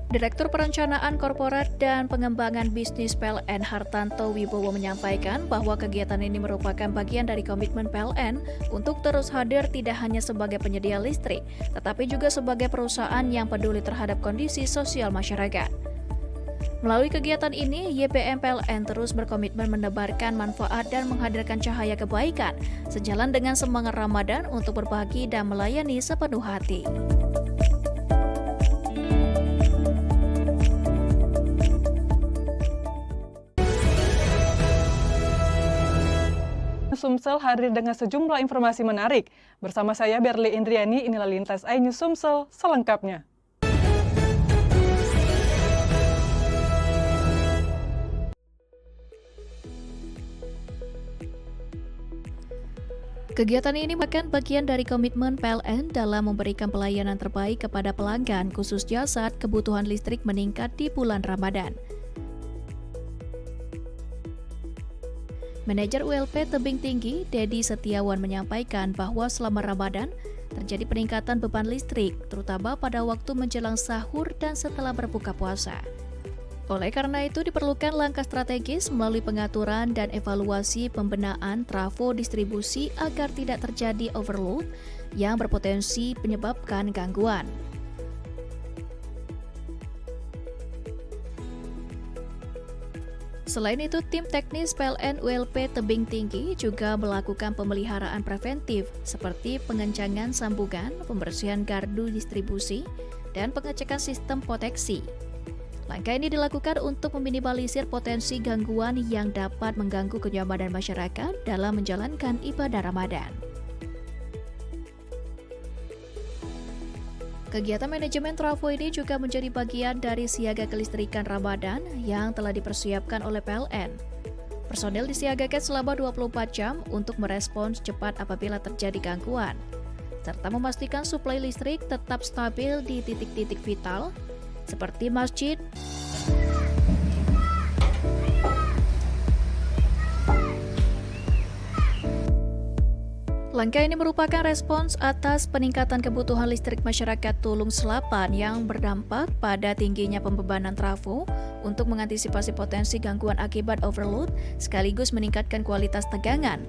Direktur Perencanaan Korporat dan Pengembangan Bisnis PLN Hartanto Wibowo menyampaikan bahwa kegiatan ini merupakan bagian dari komitmen PLN untuk terus hadir tidak hanya sebagai penyedia listrik, tetapi juga sebagai perusahaan yang peduli terhadap kondisi sosial masyarakat. Melalui kegiatan ini, YPM PLN terus berkomitmen menebarkan manfaat dan menghadirkan cahaya kebaikan, sejalan dengan semangat Ramadan untuk berbagi dan melayani sepenuh hati. Sumsel hadir dengan sejumlah informasi menarik. Bersama saya Berli Indriani, inilah Lintas iNews Sumsel selengkapnya. Kegiatan ini merupakan bagian dari komitmen PLN dalam memberikan pelayanan terbaik kepada pelanggan, khususnya saat kebutuhan listrik meningkat di bulan Ramadan. Manajer ULP Tebing Tinggi, Dedi Setiawan menyampaikan bahwa selama Ramadan terjadi peningkatan beban listrik, terutama pada waktu menjelang sahur dan setelah berbuka puasa. Oleh karena itu diperlukan langkah strategis melalui pengaturan dan evaluasi pembenahan trafo distribusi agar tidak terjadi overload yang berpotensi menyebabkan gangguan. Selain itu, tim teknis PLN ULP Tebing Tinggi juga melakukan pemeliharaan preventif seperti pengencangan sambungan, pembersihan gardu distribusi, dan pengecekan sistem proteksi. Langkah ini dilakukan untuk meminimalisir potensi gangguan yang dapat mengganggu kenyamanan masyarakat dalam menjalankan ibadah Ramadan. Kegiatan manajemen trafo ini juga menjadi bagian dari siaga kelistrikan Ramadan yang telah dipersiapkan oleh PLN. Personel disiagakan selama 24 jam untuk merespons cepat apabila terjadi gangguan, serta memastikan suplai listrik tetap stabil di titik-titik vital seperti masjid, Langkah ini merupakan respons atas peningkatan kebutuhan listrik masyarakat Tulung Selapan yang berdampak pada tingginya pembebanan trafo untuk mengantisipasi potensi gangguan akibat overload sekaligus meningkatkan kualitas tegangan.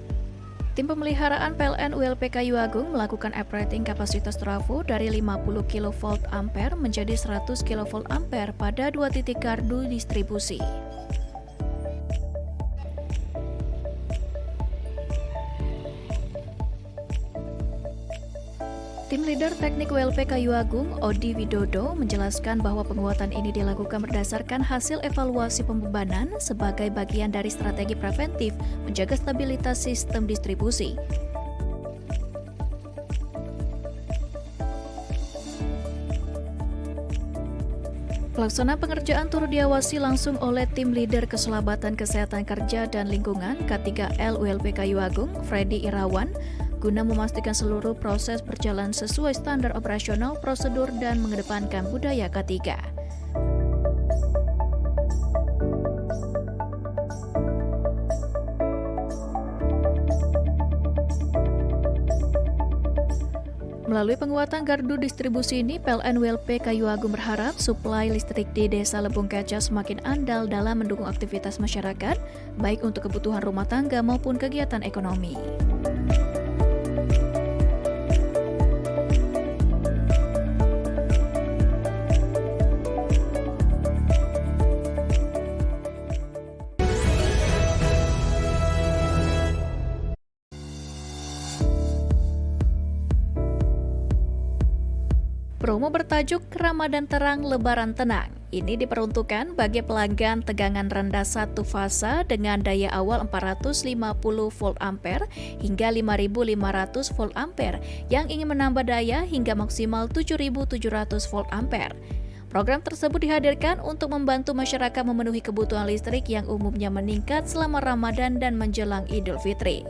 Tim pemeliharaan PLN ULP Kayu Agung melakukan operating kapasitas trafo dari 50 kV ampere menjadi 100 kV ampere pada 2 titik gardu distribusi. Tim leader teknik ULP Kayu Agung, Odi Widodo, menjelaskan bahwa penguatan ini dilakukan berdasarkan hasil evaluasi pembebanan sebagai bagian dari strategi preventif menjaga stabilitas sistem distribusi. Pelaksanaan pengerjaan turut diawasi langsung oleh tim leader Keselamatan Kesehatan Kerja dan Lingkungan K3L ULP Kayu Agung, Freddy Irawan, guna memastikan seluruh proses berjalan sesuai standar operasional, prosedur, dan mengedepankan budaya K3. Melalui penguatan gardu distribusi ini, PLN ULP Kayu Agung berharap suplai listrik di Desa Lebung Kaca semakin andal dalam mendukung aktivitas masyarakat, baik untuk kebutuhan rumah tangga maupun kegiatan ekonomi. Promo bertajuk Ramadan Terang Lebaran Tenang. Ini diperuntukkan bagi pelanggan tegangan rendah satu fasa dengan daya awal 450 volt ampere hingga 5500 volt ampere yang ingin menambah daya hingga maksimal 7700 volt ampere. Program tersebut dihadirkan untuk membantu masyarakat memenuhi kebutuhan listrik yang umumnya meningkat selama Ramadan dan menjelang Idul Fitri.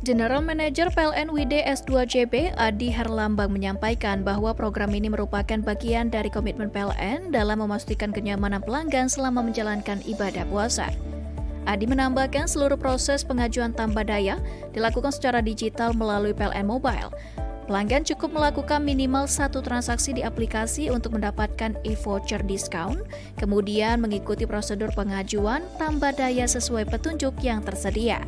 General Manager PLN WID S2JB Adi Herlambang menyampaikan bahwa program ini merupakan bagian dari komitmen PLN dalam memastikan kenyamanan pelanggan selama menjalankan ibadah puasa. Adi menambahkan seluruh proses pengajuan tambah daya dilakukan secara digital melalui PLN Mobile. Pelanggan cukup melakukan minimal 1 transaksi di aplikasi untuk mendapatkan e-voucher diskon, kemudian mengikuti prosedur pengajuan tambah daya sesuai petunjuk yang tersedia.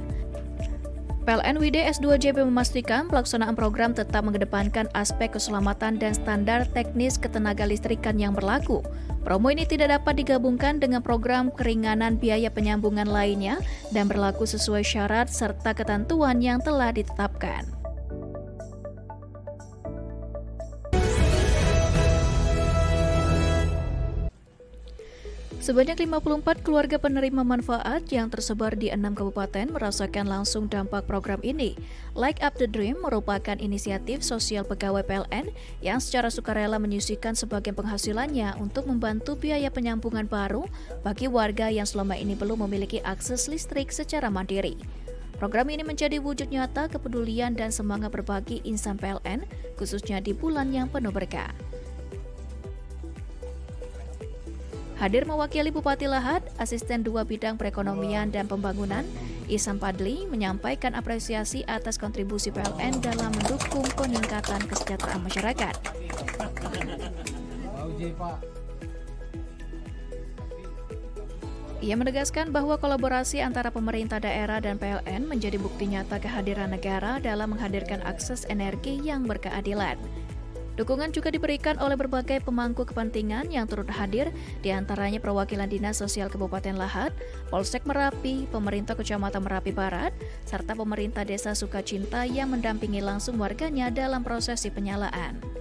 PLN WID S2JB memastikan pelaksanaan program tetap mengedepankan aspek keselamatan dan standar teknis ketenagalistrikan yang berlaku. Promo ini tidak dapat digabungkan dengan program keringanan biaya penyambungan lainnya dan berlaku sesuai syarat serta ketentuan yang telah ditetapkan. Sebanyak 54 keluarga penerima manfaat yang tersebar di 6 kabupaten merasakan langsung dampak program ini. Like Up the Dream merupakan inisiatif sosial pegawai PLN yang secara sukarela menyisihkan sebagian penghasilannya untuk membantu biaya penyambungan baru bagi warga yang selama ini belum memiliki akses listrik secara mandiri. Program ini menjadi wujud nyata kepedulian dan semangat berbagi insan PLN, khususnya di bulan yang penuh berkah. Hadir mewakili Bupati Lahat, Asisten 2 Bidang Perekonomian dan Pembangunan, Ihsan Padli, menyampaikan apresiasi atas kontribusi PLN dalam mendukung peningkatan kesejahteraan masyarakat. Ia menegaskan bahwa kolaborasi antara pemerintah daerah dan PLN menjadi bukti nyata kehadiran negara dalam menghadirkan akses energi yang berkeadilan. Dukungan juga diberikan oleh berbagai pemangku kepentingan yang turut hadir, diantaranya perwakilan Dinas Sosial Kabupaten Lahat, Polsek Merapi, pemerintah Kecamatan Merapi Barat, serta pemerintah Desa Sukacinta yang mendampingi langsung warganya dalam prosesi penyalaan.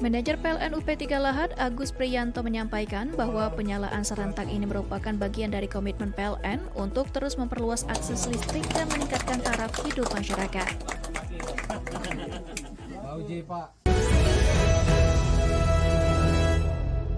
Manajer PLN UP3 Lahat, Agus Priyanto, menyampaikan bahwa penyalaan serentak ini merupakan bagian dari komitmen PLN untuk terus memperluas akses listrik dan meningkatkan taraf hidup masyarakat.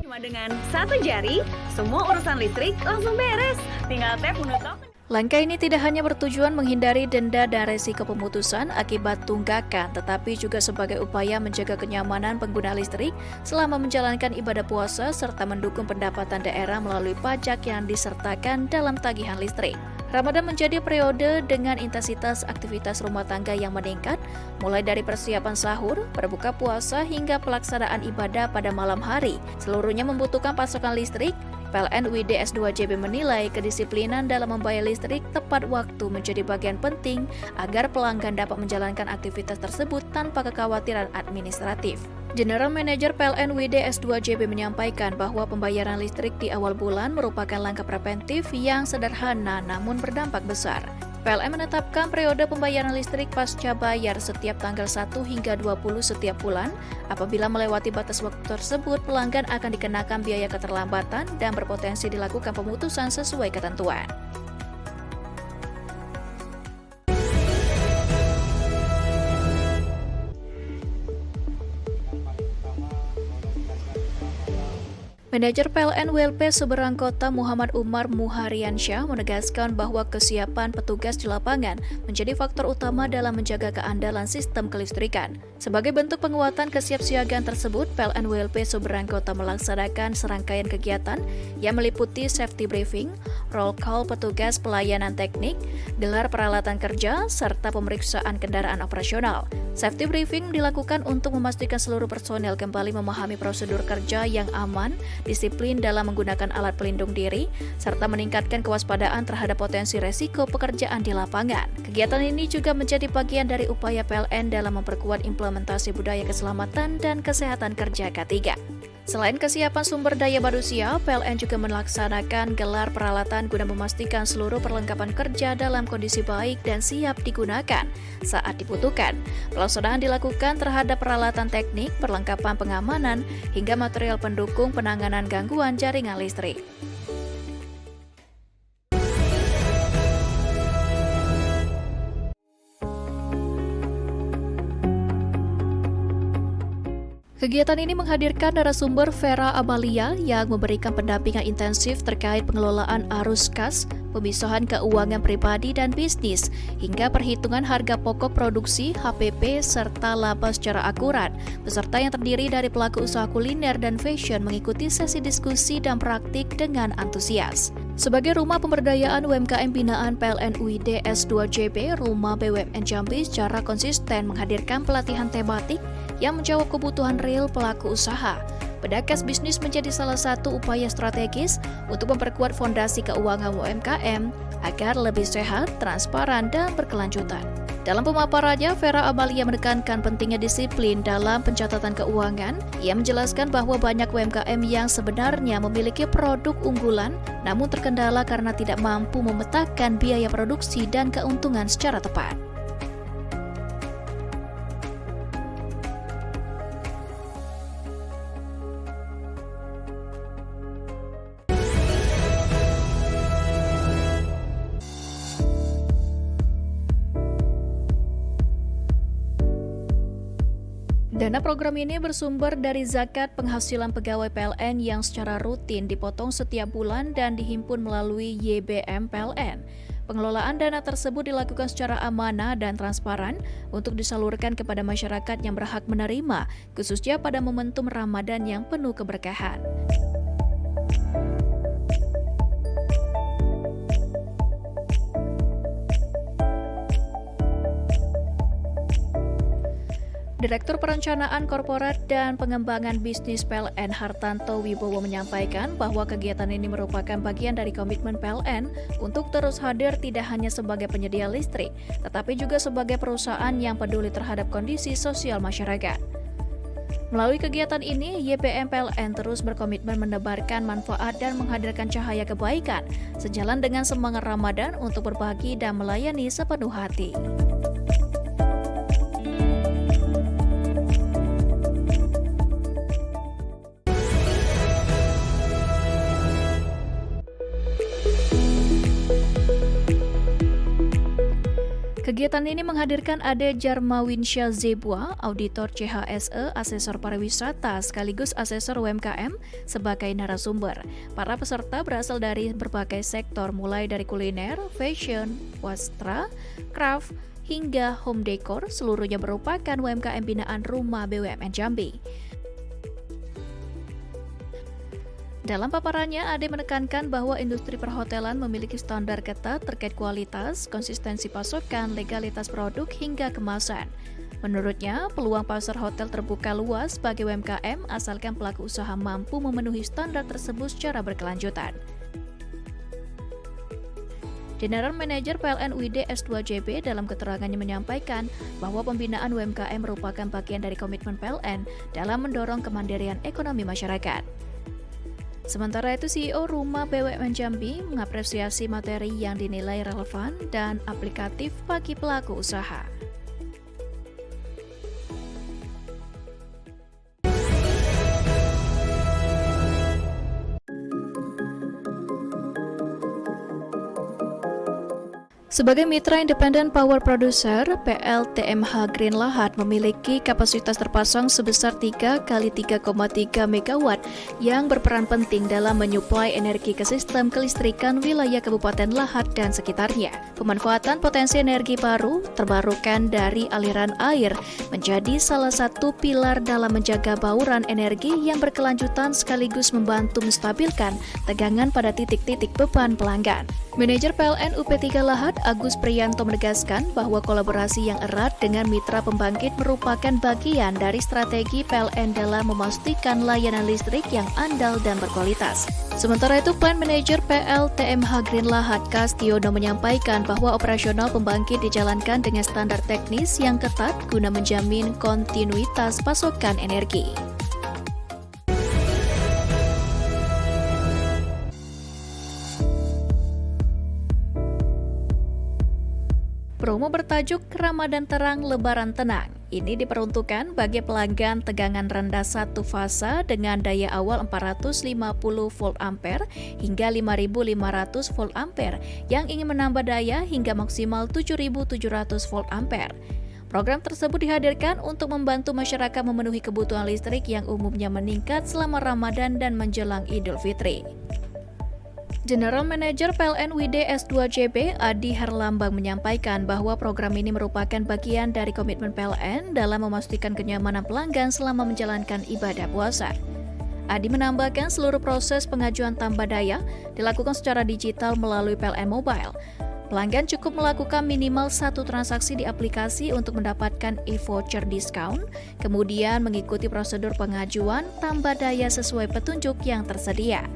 Cuma dengan satu jari, semua urusan listrik langsung beres. Tinggal tap menu token. Langkah ini tidak hanya bertujuan menghindari denda dan resiko pemutusan akibat tunggakan, tetapi juga sebagai upaya menjaga kenyamanan pengguna listrik selama menjalankan ibadah puasa serta mendukung pendapatan daerah melalui pajak yang disertakan dalam tagihan listrik. Ramadan menjadi periode dengan intensitas aktivitas rumah tangga yang meningkat, mulai dari persiapan sahur, berbuka puasa, hingga pelaksanaan ibadah pada malam hari. Seluruhnya membutuhkan pasokan listrik. PLN WID S2JB menilai kedisiplinan dalam membayar listrik tepat waktu menjadi bagian penting agar pelanggan dapat menjalankan aktivitas tersebut tanpa kekhawatiran administratif. General Manager PLN WID S2JB menyampaikan bahwa pembayaran listrik di awal bulan merupakan langkah preventif yang sederhana namun berdampak besar. PLN menetapkan periode pembayaran listrik pasca bayar setiap tanggal 1 hingga 20 setiap bulan. Apabila melewati batas waktu tersebut, pelanggan akan dikenakan biaya keterlambatan dan berpotensi dilakukan pemutusan sesuai ketentuan. Manajer PLN WLP Seberang Kota Muhammad Umar Muhariansyah menegaskan bahwa kesiapan petugas di lapangan menjadi faktor utama dalam menjaga keandalan sistem kelistrikan. Sebagai bentuk penguatan kesiapsiagaan tersebut, PLN WLP Seberang Kota melaksanakan serangkaian kegiatan yang meliputi safety briefing, roll call petugas pelayanan teknik, gelar peralatan kerja, serta pemeriksaan kendaraan operasional. Safety briefing dilakukan untuk memastikan seluruh personel kembali memahami prosedur kerja yang aman, disiplin dalam menggunakan alat pelindung diri, serta meningkatkan kewaspadaan terhadap potensi resiko pekerjaan di lapangan. Kegiatan ini juga menjadi bagian dari upaya PLN dalam memperkuat implementasi budaya keselamatan dan kesehatan kerja K3. Selain kesiapan sumber daya manusia, PLN juga melaksanakan gelar peralatan guna memastikan seluruh perlengkapan kerja dalam kondisi baik dan siap digunakan saat dibutuhkan. Pelaksanaan dilakukan terhadap peralatan teknik, perlengkapan pengamanan, hingga material pendukung penanganan gangguan jaringan listrik. Kegiatan ini menghadirkan narasumber Vera Amalia yang memberikan pendampingan intensif terkait pengelolaan arus kas, pemisahan keuangan pribadi dan bisnis, hingga perhitungan harga pokok produksi, HPP, serta laba secara akurat. Peserta yang terdiri dari pelaku usaha kuliner dan fashion mengikuti sesi diskusi dan praktik dengan antusias. Sebagai rumah pemberdayaan UMKM binaan PLN UID S2JB, Rumah BUMN Jambi secara konsisten menghadirkan pelatihan tematik yang menjawab kebutuhan real pelaku usaha. Pedakas bisnis menjadi salah satu upaya strategis untuk memperkuat fondasi keuangan UMKM agar lebih sehat, transparan, dan berkelanjutan. Dalam pemaparannya, Vera Amalia menekankan pentingnya disiplin dalam pencatatan keuangan. Ia menjelaskan bahwa banyak UMKM yang sebenarnya memiliki produk unggulan, namun terkendala karena tidak mampu memetakan biaya produksi dan keuntungan secara tepat. Dana program ini bersumber dari zakat penghasilan pegawai PLN yang secara rutin dipotong setiap bulan dan dihimpun melalui YBM PLN. Pengelolaan dana tersebut dilakukan secara amanah dan transparan untuk disalurkan kepada masyarakat yang berhak menerima, khususnya pada momentum Ramadan yang penuh keberkahan. Direktur Perencanaan Korporat dan Pengembangan Bisnis PLN Hartanto Wibowo menyampaikan bahwa kegiatan ini merupakan bagian dari komitmen PLN untuk terus hadir tidak hanya sebagai penyedia listrik, tetapi juga sebagai perusahaan yang peduli terhadap kondisi sosial masyarakat. Melalui kegiatan ini, YBM PLN terus berkomitmen menebarkan manfaat dan menghadirkan cahaya kebaikan, sejalan dengan semangat Ramadan untuk berbagi dan melayani sepenuh hati. Kegiatan ini menghadirkan Ade Jarmawinsya Zebua, auditor CHSE, asesor pariwisata sekaligus asesor UMKM sebagai narasumber. Para peserta berasal dari berbagai sektor mulai dari kuliner, fashion, wastra, craft, hingga home decor, seluruhnya merupakan UMKM binaan Rumah BUMN Jambi. Dalam paparannya, Ade menekankan bahwa industri perhotelan memiliki standar ketat terkait kualitas, konsistensi pasokan, legalitas produk, hingga kemasan. Menurutnya, peluang pasar hotel terbuka luas bagi UMKM asalkan pelaku usaha mampu memenuhi standar tersebut secara berkelanjutan. General Manager PLN UID S2JB dalam keterangannya menyampaikan bahwa pembinaan UMKM merupakan bagian dari komitmen PLN dalam mendorong kemandirian ekonomi masyarakat. Sementara itu, CEO Rumah BUMN Jambi mengapresiasi materi yang dinilai relevan dan aplikatif bagi pelaku usaha. Sebagai mitra independen power producer, PLTMH Green Lahat memiliki kapasitas terpasang sebesar 3 kali 3,3 MW yang berperan penting dalam menyuplai energi ke sistem kelistrikan wilayah Kabupaten Lahat dan sekitarnya. Pemanfaatan potensi energi baru terbarukan dari aliran air menjadi salah satu pilar dalam menjaga bauran energi yang berkelanjutan sekaligus membantu menstabilkan tegangan pada titik-titik beban pelanggan. Manajer PLN UP3 Lahat, Agus Priyanto menegaskan bahwa kolaborasi yang erat dengan mitra pembangkit merupakan bagian dari strategi PLN dalam memastikan layanan listrik yang andal dan berkualitas. Sementara itu, Plant Manager PLTMH Green Lahat, Kastiono menyampaikan bahwa operasional pembangkit dijalankan dengan standar teknis yang ketat guna menjamin kontinuitas pasokan energi. Promo bertajuk Ramadan Terang Lebaran Tenang. Ini diperuntukkan bagi pelanggan tegangan rendah satu fasa dengan daya awal 450 volt ampere hingga 5.500 volt ampere yang ingin menambah daya hingga maksimal 7.700 volt ampere. Program tersebut dihadirkan untuk membantu masyarakat memenuhi kebutuhan listrik yang umumnya meningkat selama Ramadan dan menjelang Idul Fitri. General Manager PLN WIDE S2JB Adi Herlambang menyampaikan bahwa program ini merupakan bagian dari komitmen PLN dalam memastikan kenyamanan pelanggan selama menjalankan ibadah puasa. Adi menambahkan seluruh proses pengajuan tambah daya dilakukan secara digital melalui PLN Mobile. Pelanggan cukup melakukan minimal 1 transaksi di aplikasi untuk mendapatkan e-voucher diskon, kemudian mengikuti prosedur pengajuan tambah daya sesuai petunjuk yang tersedia.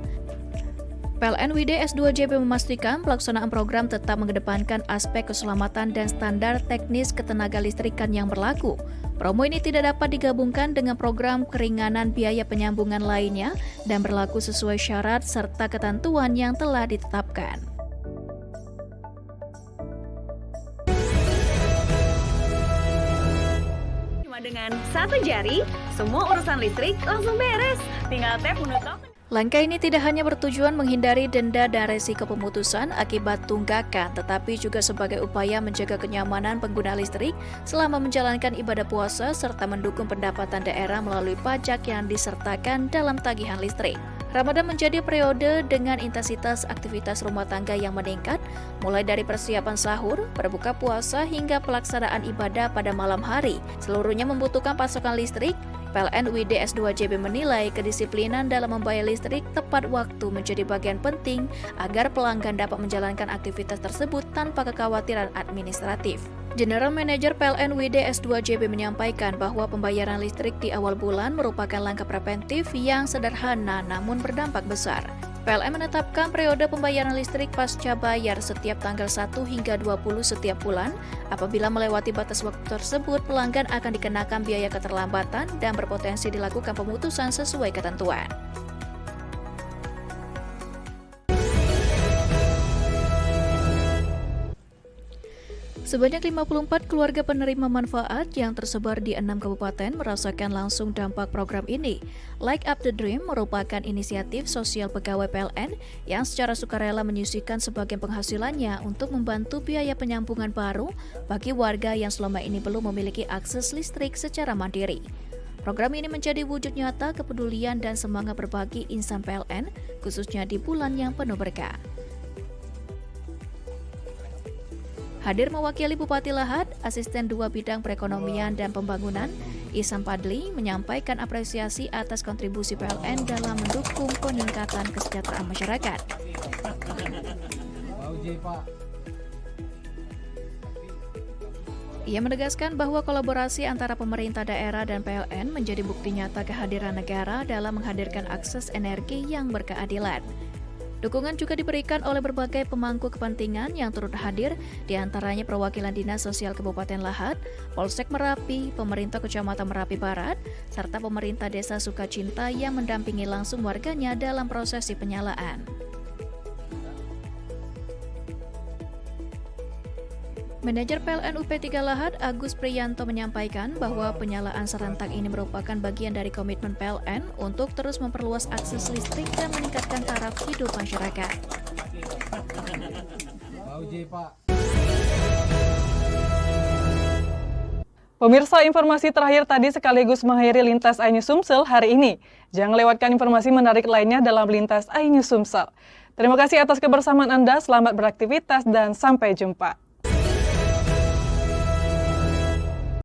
PLN WIDE S2JB memastikan pelaksanaan program tetap mengedepankan aspek keselamatan dan standar teknis ketenaga listrikan yang berlaku. Promo ini tidak dapat digabungkan dengan program keringanan biaya penyambungan lainnya dan berlaku sesuai syarat serta ketentuan yang telah ditetapkan. Cuma dengan satu jari, semua urusan listrik langsung beres. Tinggal tap menu token. Langkah ini tidak hanya bertujuan menghindari denda dan resiko pemutusan akibat tunggakan, tetapi juga sebagai upaya menjaga kenyamanan pengguna listrik selama menjalankan ibadah puasa serta mendukung pendapatan daerah melalui pajak yang disertakan dalam tagihan listrik. Ramadan menjadi periode dengan intensitas aktivitas rumah tangga yang meningkat, mulai dari persiapan sahur, berbuka puasa, hingga pelaksanaan ibadah pada malam hari. Seluruhnya membutuhkan pasokan listrik. PLN WIDE S2JB menilai kedisiplinan dalam membayar listrik tepat waktu menjadi bagian penting agar pelanggan dapat menjalankan aktivitas tersebut tanpa kekhawatiran administratif. General Manager PLN WIDE S2JB menyampaikan bahwa pembayaran listrik di awal bulan merupakan langkah preventif yang sederhana namun berdampak besar. PLN menetapkan periode pembayaran listrik pasca bayar setiap tanggal 1 hingga 20 setiap bulan. Apabila melewati batas waktu tersebut, pelanggan akan dikenakan biaya keterlambatan dan berpotensi dilakukan pemutusan sesuai ketentuan. Sebanyak 54 keluarga penerima manfaat yang tersebar di 6 kabupaten merasakan langsung dampak program ini. Like Up the Dream merupakan inisiatif sosial pegawai PLN yang secara sukarela menyisihkan sebagian penghasilannya untuk membantu biaya penyambungan baru bagi warga yang selama ini belum memiliki akses listrik secara mandiri. Program ini menjadi wujud nyata kepedulian dan semangat berbagi insan PLN, khususnya di bulan yang penuh berkah. Hadir mewakili Bupati Lahat, Asisten 2 Bidang Perekonomian dan Pembangunan, Ihsan Padli, menyampaikan apresiasi atas kontribusi PLN dalam mendukung peningkatan kesejahteraan masyarakat. Ia menegaskan bahwa kolaborasi antara pemerintah daerah dan PLN menjadi bukti nyata kehadiran negara dalam menghadirkan akses energi yang berkeadilan. Dukungan juga diberikan oleh berbagai pemangku kepentingan yang turut hadir, diantaranya perwakilan Dinas Sosial Kabupaten Lahat, Polsek Merapi, pemerintah Kecamatan Merapi Barat, serta pemerintah Desa Sukacinta yang mendampingi langsung warganya dalam prosesi penyalaan. Manajer PLN UP3 Lahat, Agus Priyanto, menyampaikan bahwa penyalaan serentak ini merupakan bagian dari komitmen PLN untuk terus memperluas akses listrik dan meningkatkan taraf hidup masyarakat. Pemirsa, informasi terakhir tadi sekaligus mengakhiri Lintas iNews Sumsel hari ini. Jangan lewatkan informasi menarik lainnya dalam Lintas iNews Sumsel. Terima kasih atas kebersamaan Anda, selamat beraktivitas, dan sampai jumpa.